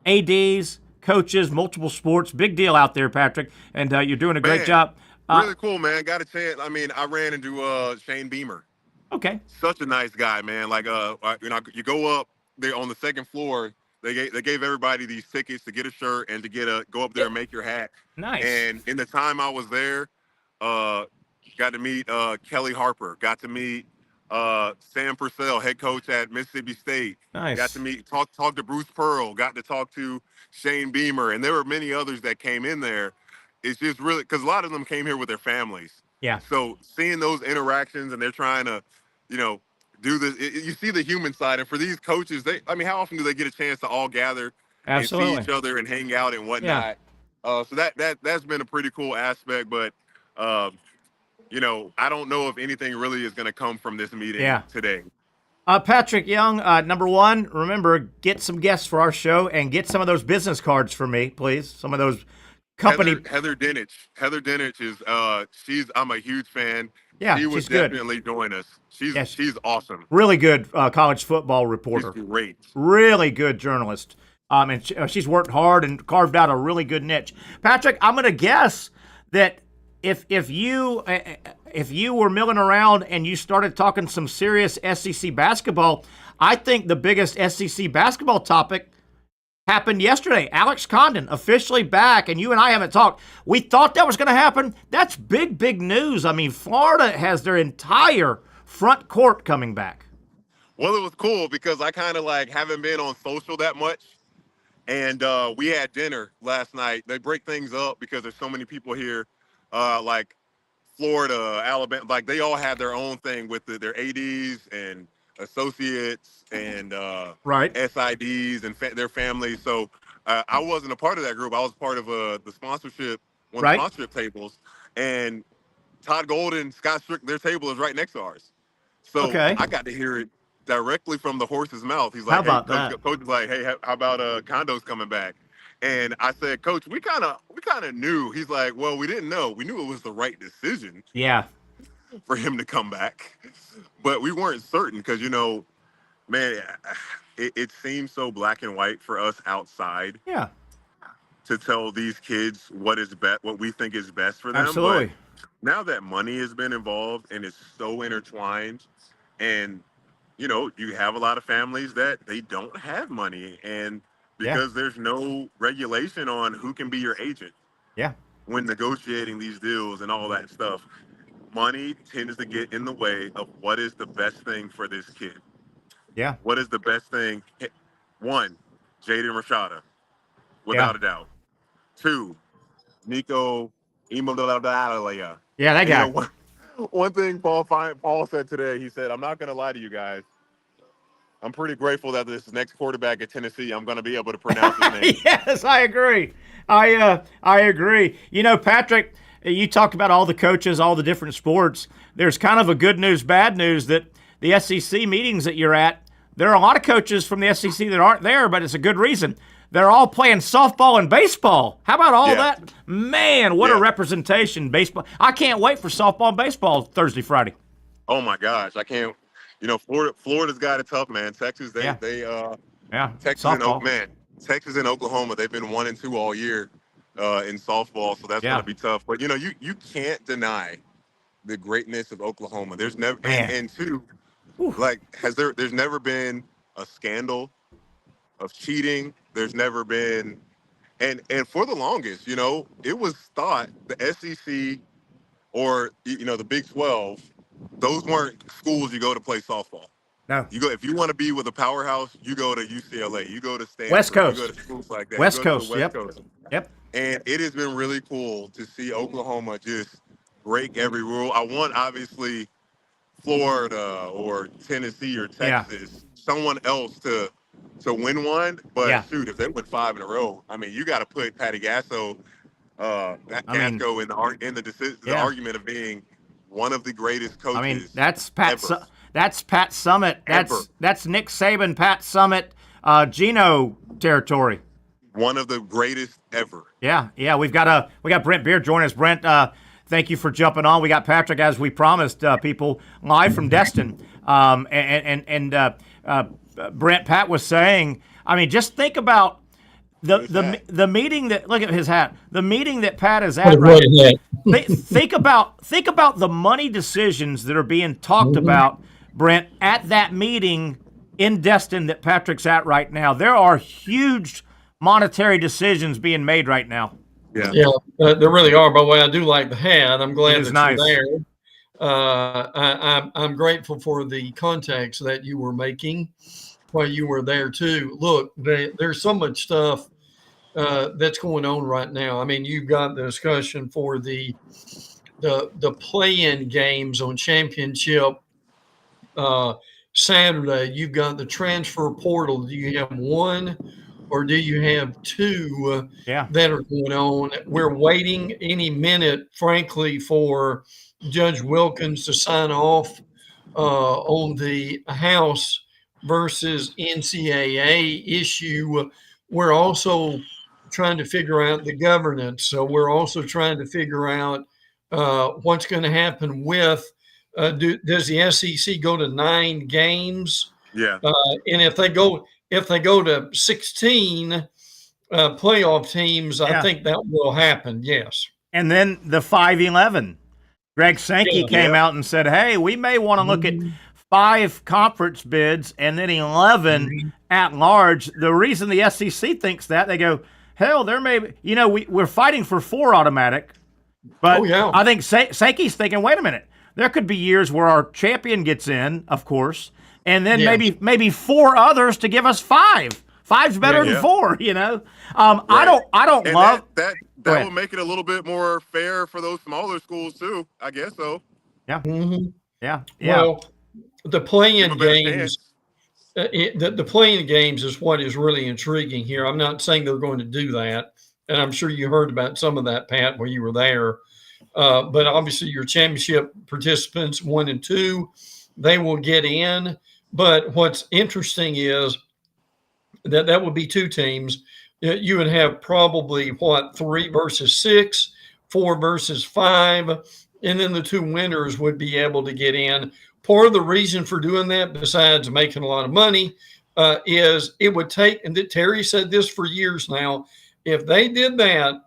ADs, coaches, multiple sports. Big deal out there, Patrick. And you're doing a great job. Really cool, man. Got a chance. I ran into Shane Beamer. Okay. Such a nice guy, man. Like, you go up there on the second floor. They gave everybody these tickets to get a shirt and to go up there and make your hat. Nice. And in the time I was there, got to meet Kelly Harper. Got to meet Sam Purcell, head coach at Mississippi State. Nice. Got to talk to Bruce Pearl. Got to talk to Shane Beamer, and there were many others that came in there. It's just really because a lot of them came here with their families. Yeah. So seeing those interactions, and they're trying to, do this. You see the human side, and for these coaches, how often do they get a chance to all gather Absolutely. and see each other and hang out and whatnot? So that's been a pretty cool aspect, but. I don't know if anything really is going to come from this meeting today. Patrick Young, number one, remember, get some guests for our show and get some of those business cards for me, please. Some of those company. Heather Dinich. Heather Dinich is, I'm a huge fan. Yeah, she would she's good. Definitely join us. She's awesome. Really good college football reporter. She's great. Really good journalist. And she's worked hard and carved out a really good niche. Patrick, I'm going to guess that if you were milling around and you started talking some serious SEC basketball, I think the biggest SEC basketball topic happened yesterday. Alex Condon officially back, and you and I haven't talked. We thought that was going to happen. That's big, big news. Florida has their entire front court coming back. Well, it was cool because I kind of haven't been on social that much. And we had dinner last night. They break things up because there's so many people here. Like Florida, Alabama, they all have their own thing with their ADs and associates and SIDs and their families. So I wasn't a part of that group. I was part of the sponsorship, sponsorship tables. And Todd Golden, Scott Strick, their table is right next to ours. So I got to hear it directly from the horse's mouth. He's like, how about that? Coach is like, hey, how about condos coming back? And I said, Coach, we kind of knew. He's like, well, we didn't know. We knew it was the right decision. Yeah. For him to come back, but we weren't certain because man, it seems so black and white for us outside. Yeah. to tell these kids what we think is best for them. Absolutely. But now that money has been involved and it's so intertwined, and you have a lot of families that they don't have money, and because there's no regulation on who can be your agent. Yeah. When negotiating these deals and all that stuff, money tends to get in the way of what is the best thing for this kid. Yeah. What is the best thing? One, Jaden Rashada, without a doubt. Two, Nico Imodalaya. Yeah, that guy. One thing Paul said today, he said, I'm not going to lie to you guys. I'm pretty grateful that this next quarterback at Tennessee, I'm going to be able to pronounce his name. Yes, I agree. I agree. Patrick, you talked about all the coaches, all the different sports. There's kind of a good news, bad news that the SEC meetings that you're at, there are a lot of coaches from the SEC that aren't there, but it's a good reason. They're all playing softball and baseball. How about all that? Man, what a representation. Baseball. I can't wait for softball and baseball Thursday, Friday. Oh, my gosh. I can't. Florida's got it tough, man. Texas, Texas and Oklahoma, they've been 1-2 all year in softball, so that's going to be tough. But, you can't deny the greatness of Oklahoma. There's never – and two, there's never been a scandal of cheating. There's never been – and for the longest, it was thought the SEC or, the Big 12 – those weren't schools you go to play softball. No. You go if you want to be with a powerhouse, you go to UCLA, you go to Stanford, West Coast. You go to schools like that. West Coast. Yep. And it has been really cool to see Oklahoma just break every rule. I want obviously Florida or Tennessee or Texas, someone else to win one. But shoot, if they win 5 in a row, I mean, you got to put Patty Gasso, Gasco in the argument of being one of the greatest coaches. I mean, that's Pat. Ever. That's Pat Summitt. That's Nick Saban, Pat Summitt, Geno territory. One of the greatest ever. Yeah. We got Brent Beaird joining us. Brent, thank you for jumping on. We got Patrick, as we promised, people live from Destin. Brent, Pat was saying, I mean, just think about the meeting that, look at his hat. The meeting that Pat is at right now. Think about the money decisions that are being talked about, Brent, at that meeting in Destin that Patrick's at right now. There are huge monetary decisions being made right now. Yeah, there really are. By the way, I do like the hat. I'm glad that you're there. I'm grateful for the contacts that you were making while you were there too. Look, there's so much stuff that's going on right now. I mean, you've got the discussion for the play-in games on championship Saturday. You've got the transfer portal. Do you have one or do you have two that are going on? We're waiting any minute, frankly, for Judge Wilkins to sign off on the House versus NCAA issue. We're also trying to figure out the governance. So we're also trying to figure out what's going to happen with, does the SEC go to 9 games? Yeah. And if they go to 16 playoff teams, I think that will happen. Yes. And then the 5-11, Greg Sankey came out and said, hey, we may want to look at 5 conference bids and then 11 at large. The reason the SEC thinks that, they go, hell, there may be, we're fighting for 4 automatic, but I think Sankey's thinking, wait a minute, there could be years where our champion gets in, of course, and then maybe 4 others to give us 5. 5's better than 4, I don't love that will make it a little bit more fair for those smaller schools too. I guess so. Yeah. Yeah. Well, the play-in games. The play-in games is what is really intriguing here. I'm not saying they're going to do that, and I'm sure you heard about some of that, Pat, when you were there. But obviously, your championship participants 1 and 2, they will get in. But what's interesting is that would be 2 teams. You would have probably 3 versus 6, 4 versus 5, and then the 2 winners would be able to get in. Part of the reason for doing that, besides making a lot of money, is it would take, and Terry said this for years now, If they did that,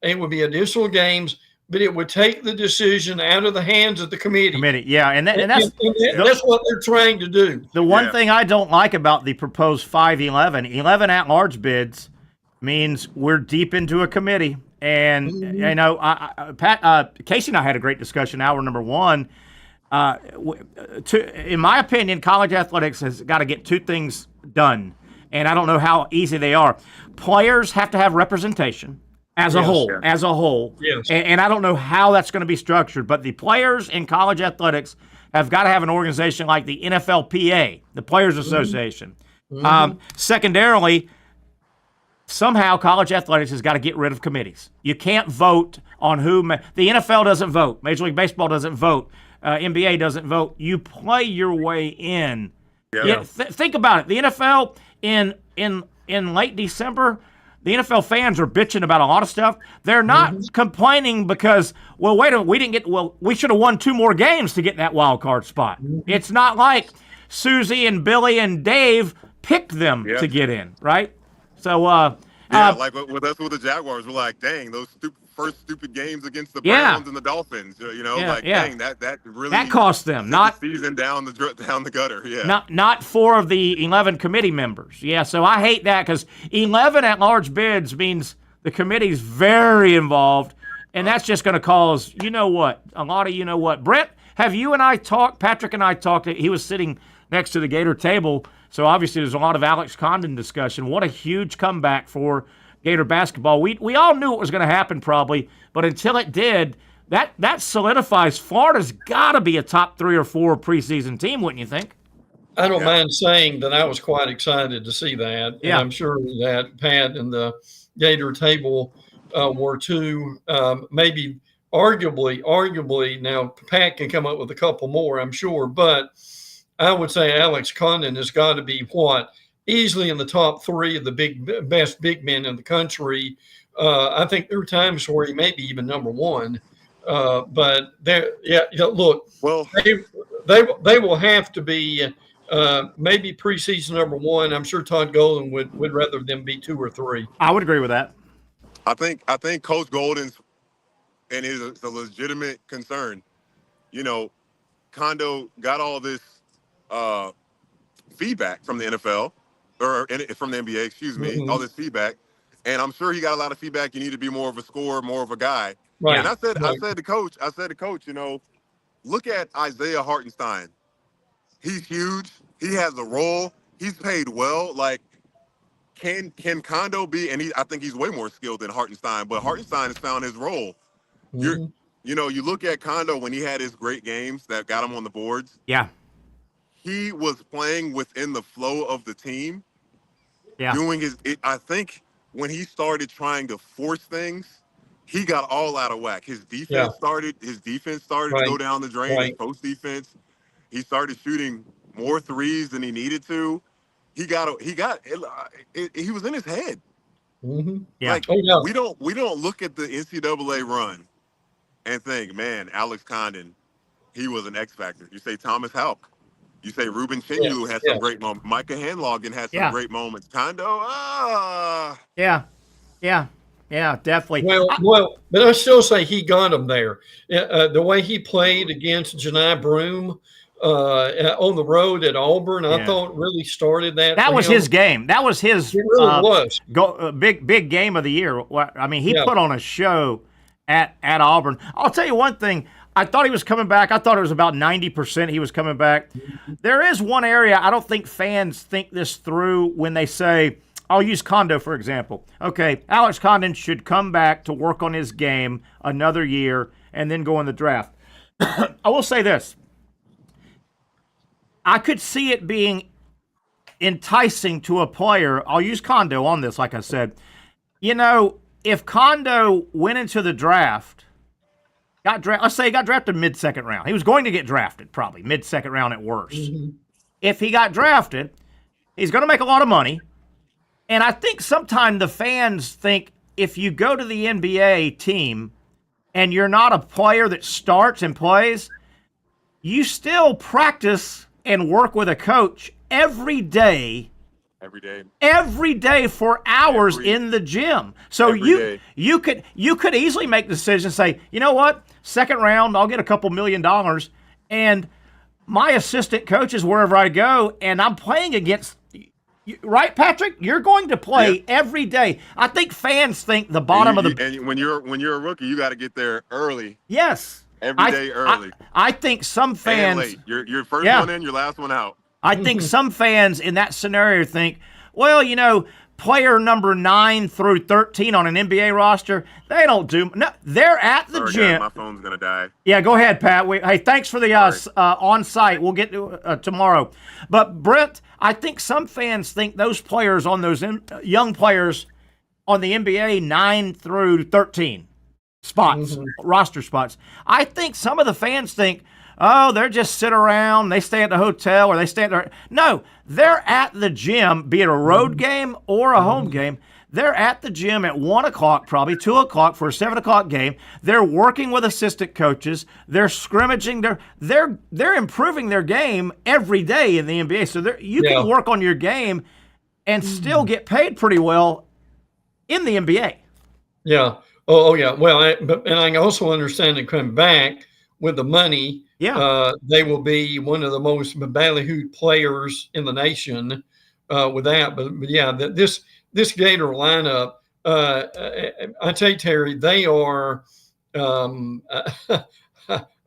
it would be additional games, but it would take the decision out of the hands of the committee. Yeah, and that's what they're trying to do. The one thing I don't like about the proposed 5-11, 11 at-large bids means we're deep into a committee. And, you know, Casey and I had a great discussion, hour number one. In my opinion, college athletics has got to get two things done, and I don't know how easy they are. Players have to have representation as a whole. Yes. And I don't know how that's going to be structured, but the players in college athletics have got to have an organization like the NFLPA, the Players Association. Secondarily, somehow college athletics has got to get rid of committees. You can't vote on who. The NFL doesn't vote. Major League Baseball doesn't vote. NBA doesn't vote. You play your way in. Think about it. The NFL in late December, the NFL fans are bitching about a lot of stuff. They're not complaining because, well, wait a minute, we should have won 2 more games to get that wild card spot. It's not like Susie and Billy and Dave picked them to get in, right? So, like with us with the Jaguars, we're like, dang, those first stupid games against the Browns and the Dolphins, dang, that really cost them, not the season down the gutter. Not 4 of the 11 committee members. So I hate that because 11 at-large bids means the committee's very involved, and that's just going to cause a lot of Brent, have you and I talked? Patrick and I talked. He was sitting next to the Gator table, so obviously there's a lot of Alex Condon discussion. What a huge comeback for Gator basketball. We all knew it was going to happen probably, but until it did, that solidifies Florida's got to be a top 3 or 4 preseason team, wouldn't you think? I don't mind saying that I was quite excited to see that. And I'm sure that Pat and the Gator table were too. Maybe arguably, now Pat can come up with a couple more, I'm sure, but I would say Alex Condon has got to be easily in the top 3 of the best big men in the country. I think there are times where he may be even number 1. But look, well, they will have to be maybe preseason number 1. I'm sure Todd Golden would rather them be 2 or 3. I would agree with that. I think Coach Golden's and it's a legitimate concern. Kondo got all this feedback from the NFL. Or from the NBA, excuse me, all this feedback, and I'm sure he got a lot of feedback. You need to be more of a scorer, more of a guy. Right. And I said to Coach, look at Isaiah Hartenstein. He's huge. He has a role. He's paid well. Like, can Kondo be? And I think he's way more skilled than Hartenstein. But Hartenstein has found his role. You look at Kondo when he had his great games that got him on the boards. Yeah. He was playing within the flow of the team, doing I think when he started trying to force things, he got all out of whack. His defense started to go down the drain. His post defense, he started shooting more threes than he needed to. He was in his head. We don't look at the NCAA run and think, man, Alex Condon, he was an X factor. You say Thomas Houck. You say Ruben Chinulu had some great moments. Micah Hanlogan had some great moments. Kondo, definitely. Well, but I still say he got him there. The way he played against Janai Broome on the road at Auburn, I thought really started that. That was his game. That was his it really was. Big game of the year. I mean, he put on a show at Auburn. I'll tell you one thing. I thought he was coming back. I thought it was about 90% he was coming back. There is one area I don't think fans think this through when they say, I'll use Kondo, for example. Okay, Alex Condon should come back to work on his game another year and then go in the draft. I will say this. I could see it being enticing to a player. I'll use Kondo on this, like I said. If Kondo went into the draft, let's say he got drafted mid-second round. He was going to get drafted probably mid-second round at worst. If he got drafted, he's going to make a lot of money. And I think sometimes the fans think if you go to the NBA team and you're not a player that starts and plays, you still practice and work with a coach every day Every day for hours in the gym. So you could easily make the decision, say, you know what, second round, I'll get a couple $1 million, and my assistant coaches wherever I go, and I'm playing against. Right, Patrick? You're going to play every day. I think fans think the bottom of the. And when you're a rookie, you got to get there early. Yes. Every day early. I think some fans. And late. Your first one in, your last one out. I think some fans in that scenario think, well, you know, player number 9 through 13 on an NBA roster, they don't do. No, they're at the gym. Guys, my phone's gonna die. Yeah, go ahead, Pat. Hey, thanks for the on-site. We'll get to tomorrow. But Brent, I think some fans think those players on those young players on the NBA 9 through 13 spots, roster spots. I think some of the fans think, oh, they're just sit around, they stay at the hotel, or they stay at their. No, they're at the gym, be it a road game or a home game. They're at the gym at 1 o'clock, probably 2 o'clock for a 7 o'clock game. They're working with assistant coaches. They're scrimmaging. They're improving their game every day in the NBA. So you can work on your game and still get paid pretty well in the NBA. Yeah. Oh yeah. Well, and I also understand that coming back with the money. Yeah, they will be one of the most ballyhooed players in the nation with that. But yeah, this Gator lineup, I tell you, Terry, they are. I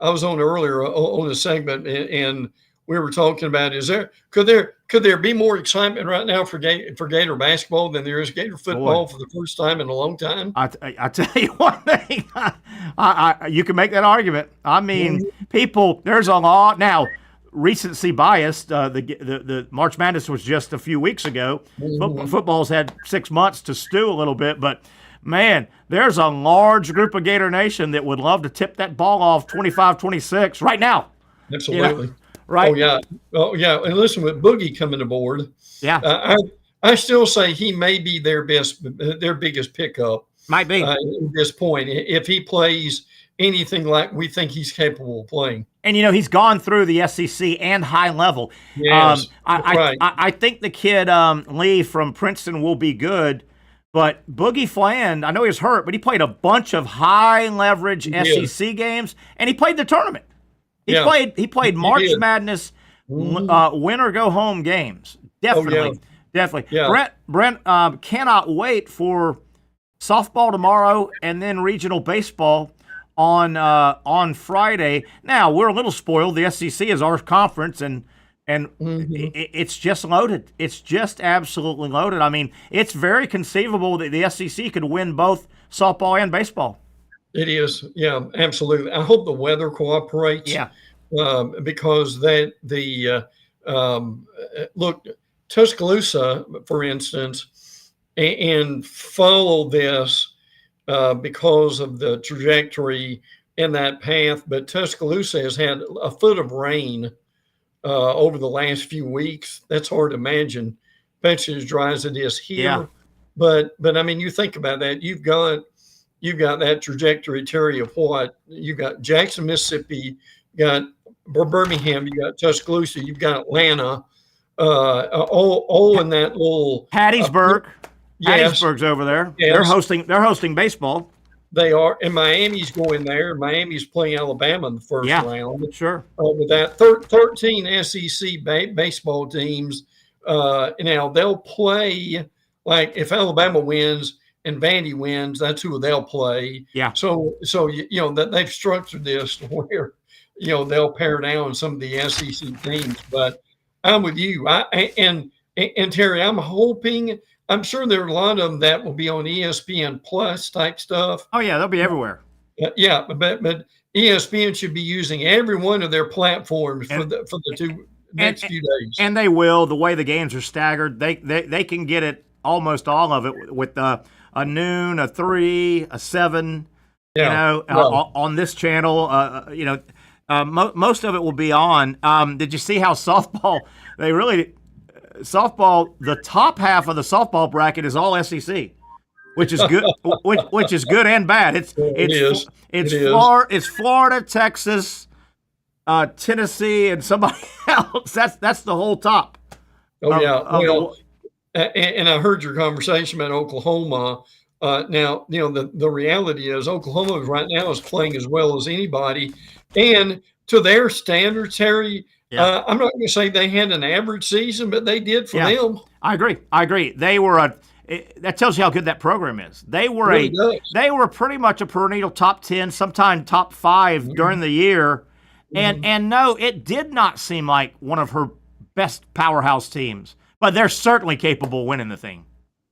was on earlier on a segment, and we were talking about could there be more excitement right now for Gator basketball than there is Gator football for the first time in a long time? I tell you one thing, you can make that argument. I mean, people, there's a lot now. Recency bias. The March Madness was just a few weeks ago. Football's had 6 months to stew a little bit, but man, there's a large group of Gator Nation that would love to tip that ball off 25-26 right now. Absolutely. You know? Right. Oh yeah. And listen, with Boogie coming aboard, I still say he may be their biggest pickup. Might be at this point if he plays anything like we think he's capable of playing. And you know he's gone through the SEC and high level. Yes, I think the kid Lee from Princeton will be good. But Boogie Fland, I know he was hurt, but he played a bunch of high leverage SEC games, and he played the tournament. He played March Madness win or go home games. Definitely. Yeah. Brent cannot wait for softball tomorrow and then regional baseball on Friday. Now we're a little spoiled. The SEC is our conference, and it's just loaded. It's just absolutely loaded. I mean, it's very conceivable that the SEC could win both softball and baseball. It is, yeah, absolutely. I hope the weather cooperates. Yeah, because look, Tuscaloosa, for instance, and follow this because of the trajectory in that path. But Tuscaloosa has had a foot of rain over the last few weeks. That's hard to imagine, especially as dry as it is here. Yeah. But I mean, you think about that. You've got that trajectory, Terry, of what you got: Jackson, Mississippi, you got Birmingham, you got Tuscaloosa, you've got Atlanta, all in that little Hattiesburg. Yes. Hattiesburg's over there. Yes. They're hosting baseball. They are, and Miami's going there. Miami's playing Alabama in the first round. Sure. With that, 13 SEC baseball teams. Now they'll play, like if Alabama wins and Vandy wins, that's who they'll play. Yeah. So you know that they've structured this to where they'll pare down some of the SEC teams. But I'm with you. And Terry, I'm sure there are a lot of them that will be on ESPN Plus type stuff. Oh yeah, they'll be everywhere. Yeah, but ESPN should be using every one of their platforms for the next few days. And they will. The way the games are staggered, they can get it, almost all of it, with a noon, a 3, a 7. On this channel. Most of it will be on. Did you see how softball? Softball, the top half of the softball bracket is all SEC, which is good. which is good and bad. It's Florida, Texas, Tennessee, and somebody else. That's the whole top. and I heard your conversation about Oklahoma. Now, the reality is Oklahoma right now is playing as well as anybody. And to their standards, Harry, I'm not going to say they had an average season, but they did for them. I agree. They were that tells you how good that program is. They were they were pretty much a perennial top 10, sometime top 5 during the year. And no, it did not seem like one of her best powerhouse teams, but they're certainly capable of winning the thing.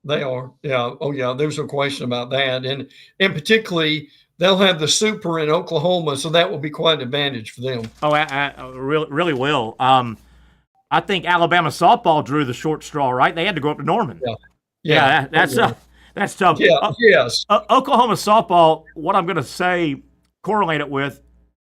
They are. Yeah. Oh, yeah. There's no question about that. And particularly, they'll have the Super in Oklahoma, so that will be quite an advantage for them. Oh, really will. I think Alabama softball drew the short straw, right? They had to go up to Norman. Yeah, that's tough. Yeah, yes. Oklahoma softball, what I'm going to say, correlate it with,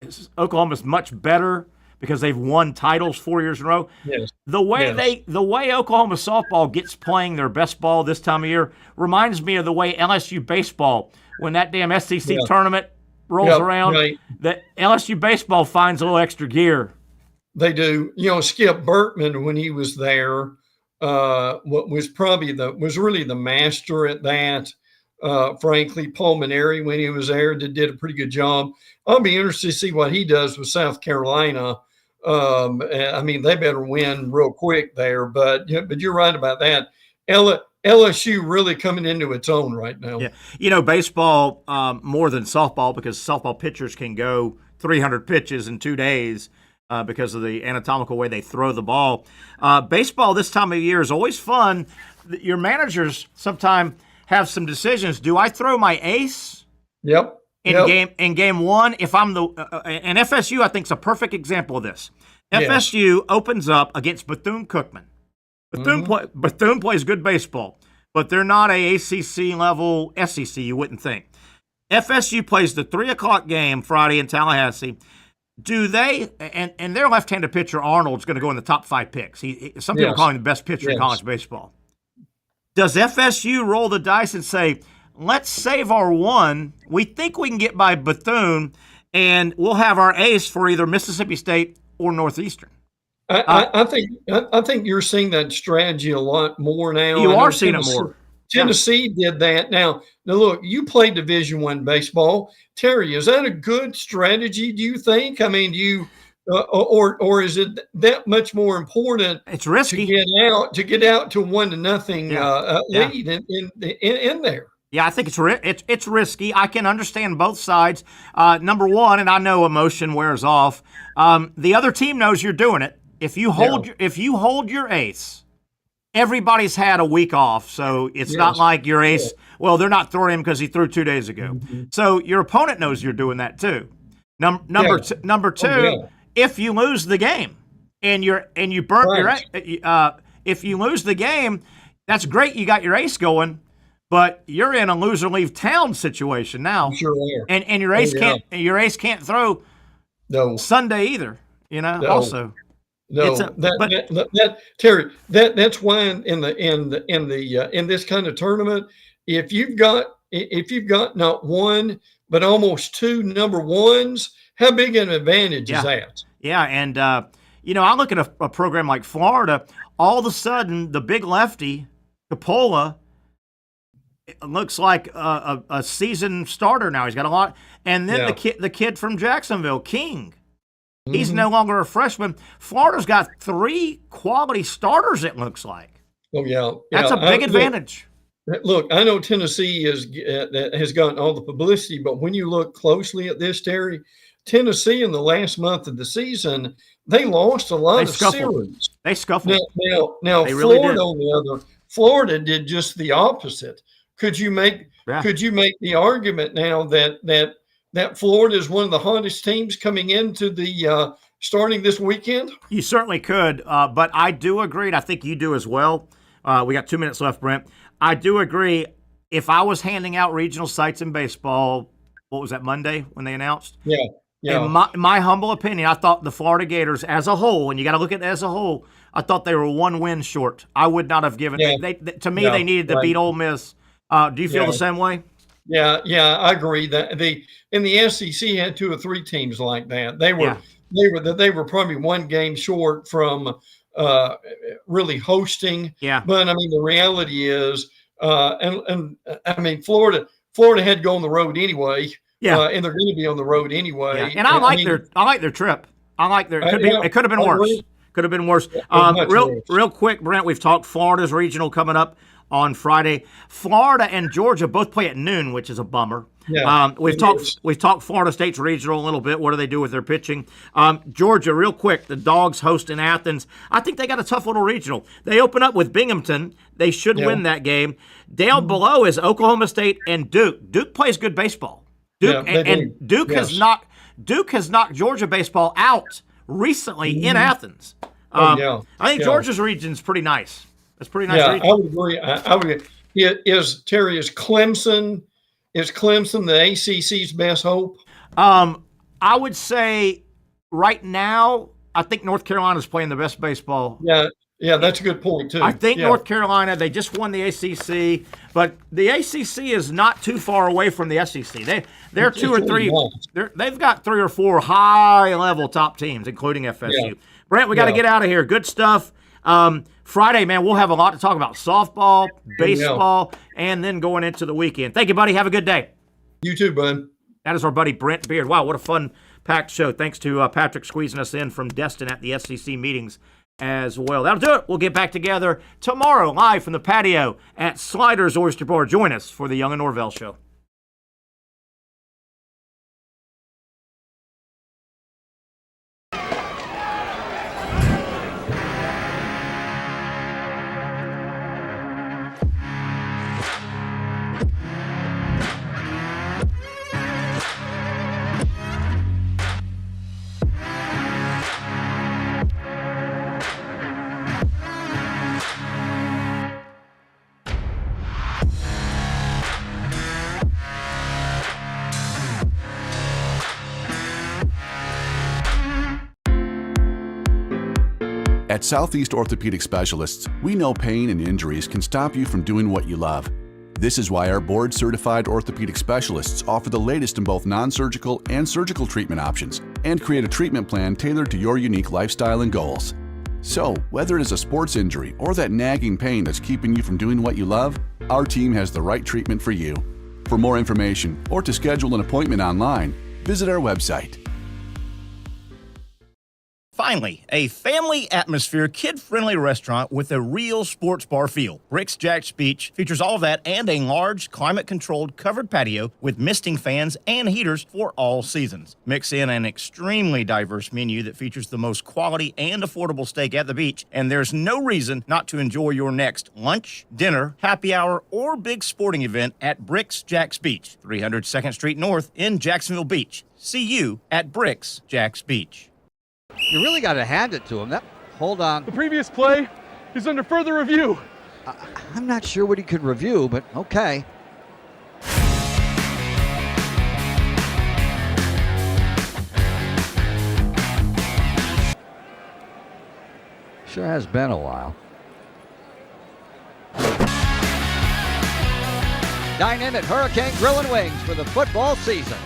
is Oklahoma's much better because they've won titles 4 years in a row. Yes. The way Oklahoma softball gets playing their best ball this time of year reminds me of the way LSU baseball, when that damn SEC tournament rolls around, that LSU baseball finds a little extra gear. They do. Skip Bertman, when he was there, was really the master at that. Frankly, Paul Maneri, when he was there, did a pretty good job. I'll be interested to see what he does with South Carolina. I mean, they better win real quick there. But you're right about that. LSU really coming into its own right now. Yeah, baseball more than softball, because softball pitchers can go 300 pitches in 2 days. Because of the anatomical way they throw the ball. Baseball this time of year is always fun. Your managers sometimes have some decisions. Do I throw my ace? Yep. In game one, if I'm and FSU, I think, is a perfect example of this. FSU opens up against Bethune-Cookman. Bethune plays good baseball, but they're not a ACC level SEC, you wouldn't think. FSU plays the 3 o'clock game Friday in Tallahassee. Do they, and their left-handed pitcher Arnold's going to go in the top 5 picks. Some people call him the best pitcher in college baseball. Does FSU roll the dice and say, let's save our one? We think we can get by Bethune, and we'll have our ace for either Mississippi State or Northeastern. I think you're seeing that strategy a lot more now. You are seeing it more. Tennessee did that. Now look, you play Division I baseball. Terry, is that a good strategy, do you think? I mean, or is it that much more important? It's risky to get out to 1-0 lead in there. Yeah, I think it's risky. I can understand both sides. Number one, and I know emotion wears off. The other team knows you're doing it. If you hold your ace, everybody's had a week off, so it's not like your ace. Well, they're not throwing him because he threw 2 days ago. Mm-hmm. So your opponent knows you're doing that too. Number two, if you lose the game and you burnt your if you lose the game, that's great. You got your ace going, but you're in a loser leave town situation now. Sure are. And your ace can't throw Sunday either. Also. No, Terry, that's why in this kind of tournament, if you've got not one but almost 2 number ones, how big an advantage is that? Yeah, and I look at a program like Florida. All of a sudden, the big lefty Capola looks like a seasoned starter now. He's got a lot, and then the kid from Jacksonville, King. He's no longer a freshman. Florida's got 3 quality starters, it looks like. Oh, yeah. That's a big advantage. Look, I know Tennessee has gotten all the publicity, but when you look closely at this, Terry, Tennessee in the last month of the season, they lost a lot of series. They scuffled. Now Florida, Florida did just the opposite. Could you make the argument now that Florida is one of the hottest teams coming into the starting this weekend? You certainly could, but I do agree, and I think you do as well. We got 2 minutes left, Brent. I do agree. If I was handing out regional sites in baseball, what was that, Monday when they announced? Yeah. In my humble opinion, I thought the Florida Gators as a whole, and you got to look at it as a whole, I thought they were 1 win short. I would not have given to me, they needed to beat Ole Miss. Do you feel the same way? Yeah, I agree. That the SEC had 2 or 3 teams like that. They were probably 1 game short from really hosting. Yeah. But I mean, the reality is, and I mean, Florida had to go on the road anyway. Yeah. And they're going to be on the road anyway. Yeah. And I like their trip. I like their. It could have been worse. Could have been worse. Real quick, Brent. We've talked Florida's regional coming up on Friday. Florida and Georgia both play at noon, which is a bummer. Yeah, we've talked Florida State's regional a little bit. What do they do with their pitching? Georgia, real quick, the Dogs host in Athens. I think they got a tough little regional. They open up with Binghamton. They should win that game. Down below is Oklahoma State and Duke. Duke plays good baseball. Duke has knocked Georgia baseball out recently in Athens. I think Georgia's region is pretty nice. It's pretty nice. Yeah, I would agree. I would agree. Is Clemson the ACC's best hope? I would say right now, I think North Carolina's playing the best baseball. Yeah, that's a good point too. I think North Carolina, they just won the ACC, but the ACC is not too far away from the SEC. They're two or three. They've got 3 or 4 high-level top teams, including FSU. Yeah. Brent, we got to get out of here. Good stuff. Friday, man, we'll have a lot to talk about: softball, baseball, and then going into the weekend. Thank you, buddy. Have a good day. You too, bud. That is our buddy Brent Beaird. Wow, what a fun-packed show. Thanks to Patrick squeezing us in from Destin at the SEC meetings as well. That'll do it. We'll get back together tomorrow live from the patio at Sliders Oyster Bar. Join us for the Young Norvelle Show. At Southeast Orthopedic Specialists, we know pain and injuries can stop you from doing what you love. This is why our board-certified orthopedic specialists offer the latest in both non-surgical and surgical treatment options and create a treatment plan tailored to your unique lifestyle and goals. So, whether it is a sports injury or that nagging pain that's keeping you from doing what you love, our team has the right treatment for you. For more information or to schedule an appointment online, visit our website. Finally, a family atmosphere, kid-friendly restaurant with a real sports bar feel. Bricks Jack's Beach features all of that and a large, climate-controlled covered patio with misting fans and heaters for all seasons. Mix in an extremely diverse menu that features the most quality and affordable steak at the beach, and there's no reason not to enjoy your next lunch, dinner, happy hour, or big sporting event at Bricks Jack's Beach, 300 2nd Street North in Jacksonville Beach. See you at Bricks Jack's Beach. You really got to hand it to him. Hold on. The previous play is under further review. I'm not sure what he could review, but okay. Sure has been a while. Dynamic Hurricane Grill and Wings for the football season.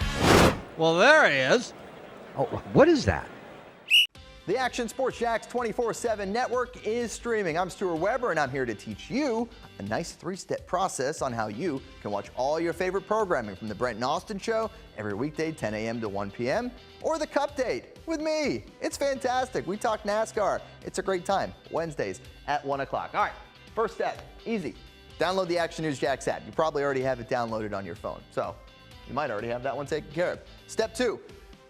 Well, there he is. Oh, what is that? The Action Sports Jacks 24/7 network is streaming. I'm Stuart Weber, and I'm here to teach you a nice 3-step process on how you can watch all your favorite programming from the Brent Austin Show every weekday 10 a.m. to 1 p.m. or the Cup Date with me. It's fantastic. We talk NASCAR. It's a great time. Wednesdays at 1 o'clock. All right, first step, easy. Download the Action News Jacks app. You probably already have it downloaded on your phone, so you might already have that one taken care of. Step 2,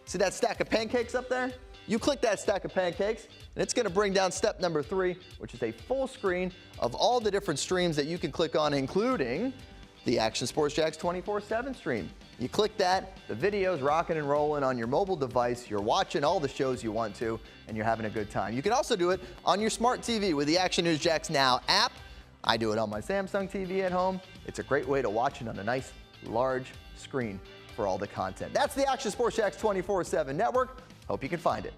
see that stack of pancakes up there? You click that stack of pancakes, and it's going to bring down step number 3, which is a full screen of all the different streams that you can click on, including the Action Sports Jacks 24/7 stream. You click that, the video's rocking and rolling on your mobile device. You're watching all the shows you want to, and you're having a good time. You can also do it on your smart TV with the Action News Jacks Now app. I do it on my Samsung TV at home. It's a great way to watch it on a nice, large screen for all the content. That's the Action Sports Jacks 24/7 network. Hope you can find it.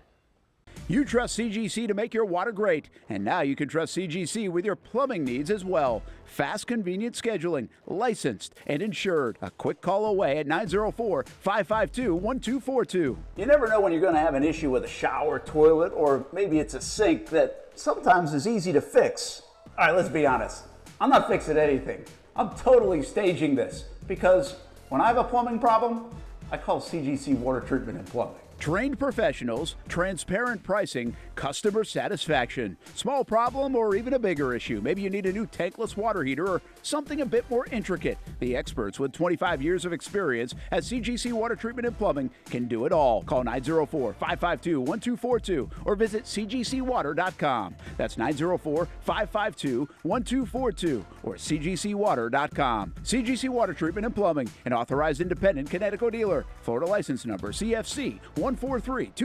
You trust CGC to make your water great, and now you can trust CGC with your plumbing needs as well. Fast, convenient scheduling, licensed and insured. A quick call away at 904-552-1242. You never know when you're going to have an issue with a shower, toilet, or maybe it's a sink that sometimes is easy to fix. All right, let's be honest. I'm not fixing anything. I'm totally staging this because when I have a plumbing problem, I call CGC Water Treatment and Plumbing. Trained professionals, transparent pricing, customer satisfaction. Small problem or even a bigger issue. Maybe you need a new tankless water heater or something a bit more intricate. The experts with 25 years of experience at CGC Water Treatment and Plumbing can do it all. Call 904-552-1242 or visit cgcwater.com. That's 904-552-1242 or cgcwater.com. CGC Water Treatment and Plumbing, an authorized independent Connecticut dealer. Florida license number CFC 14325.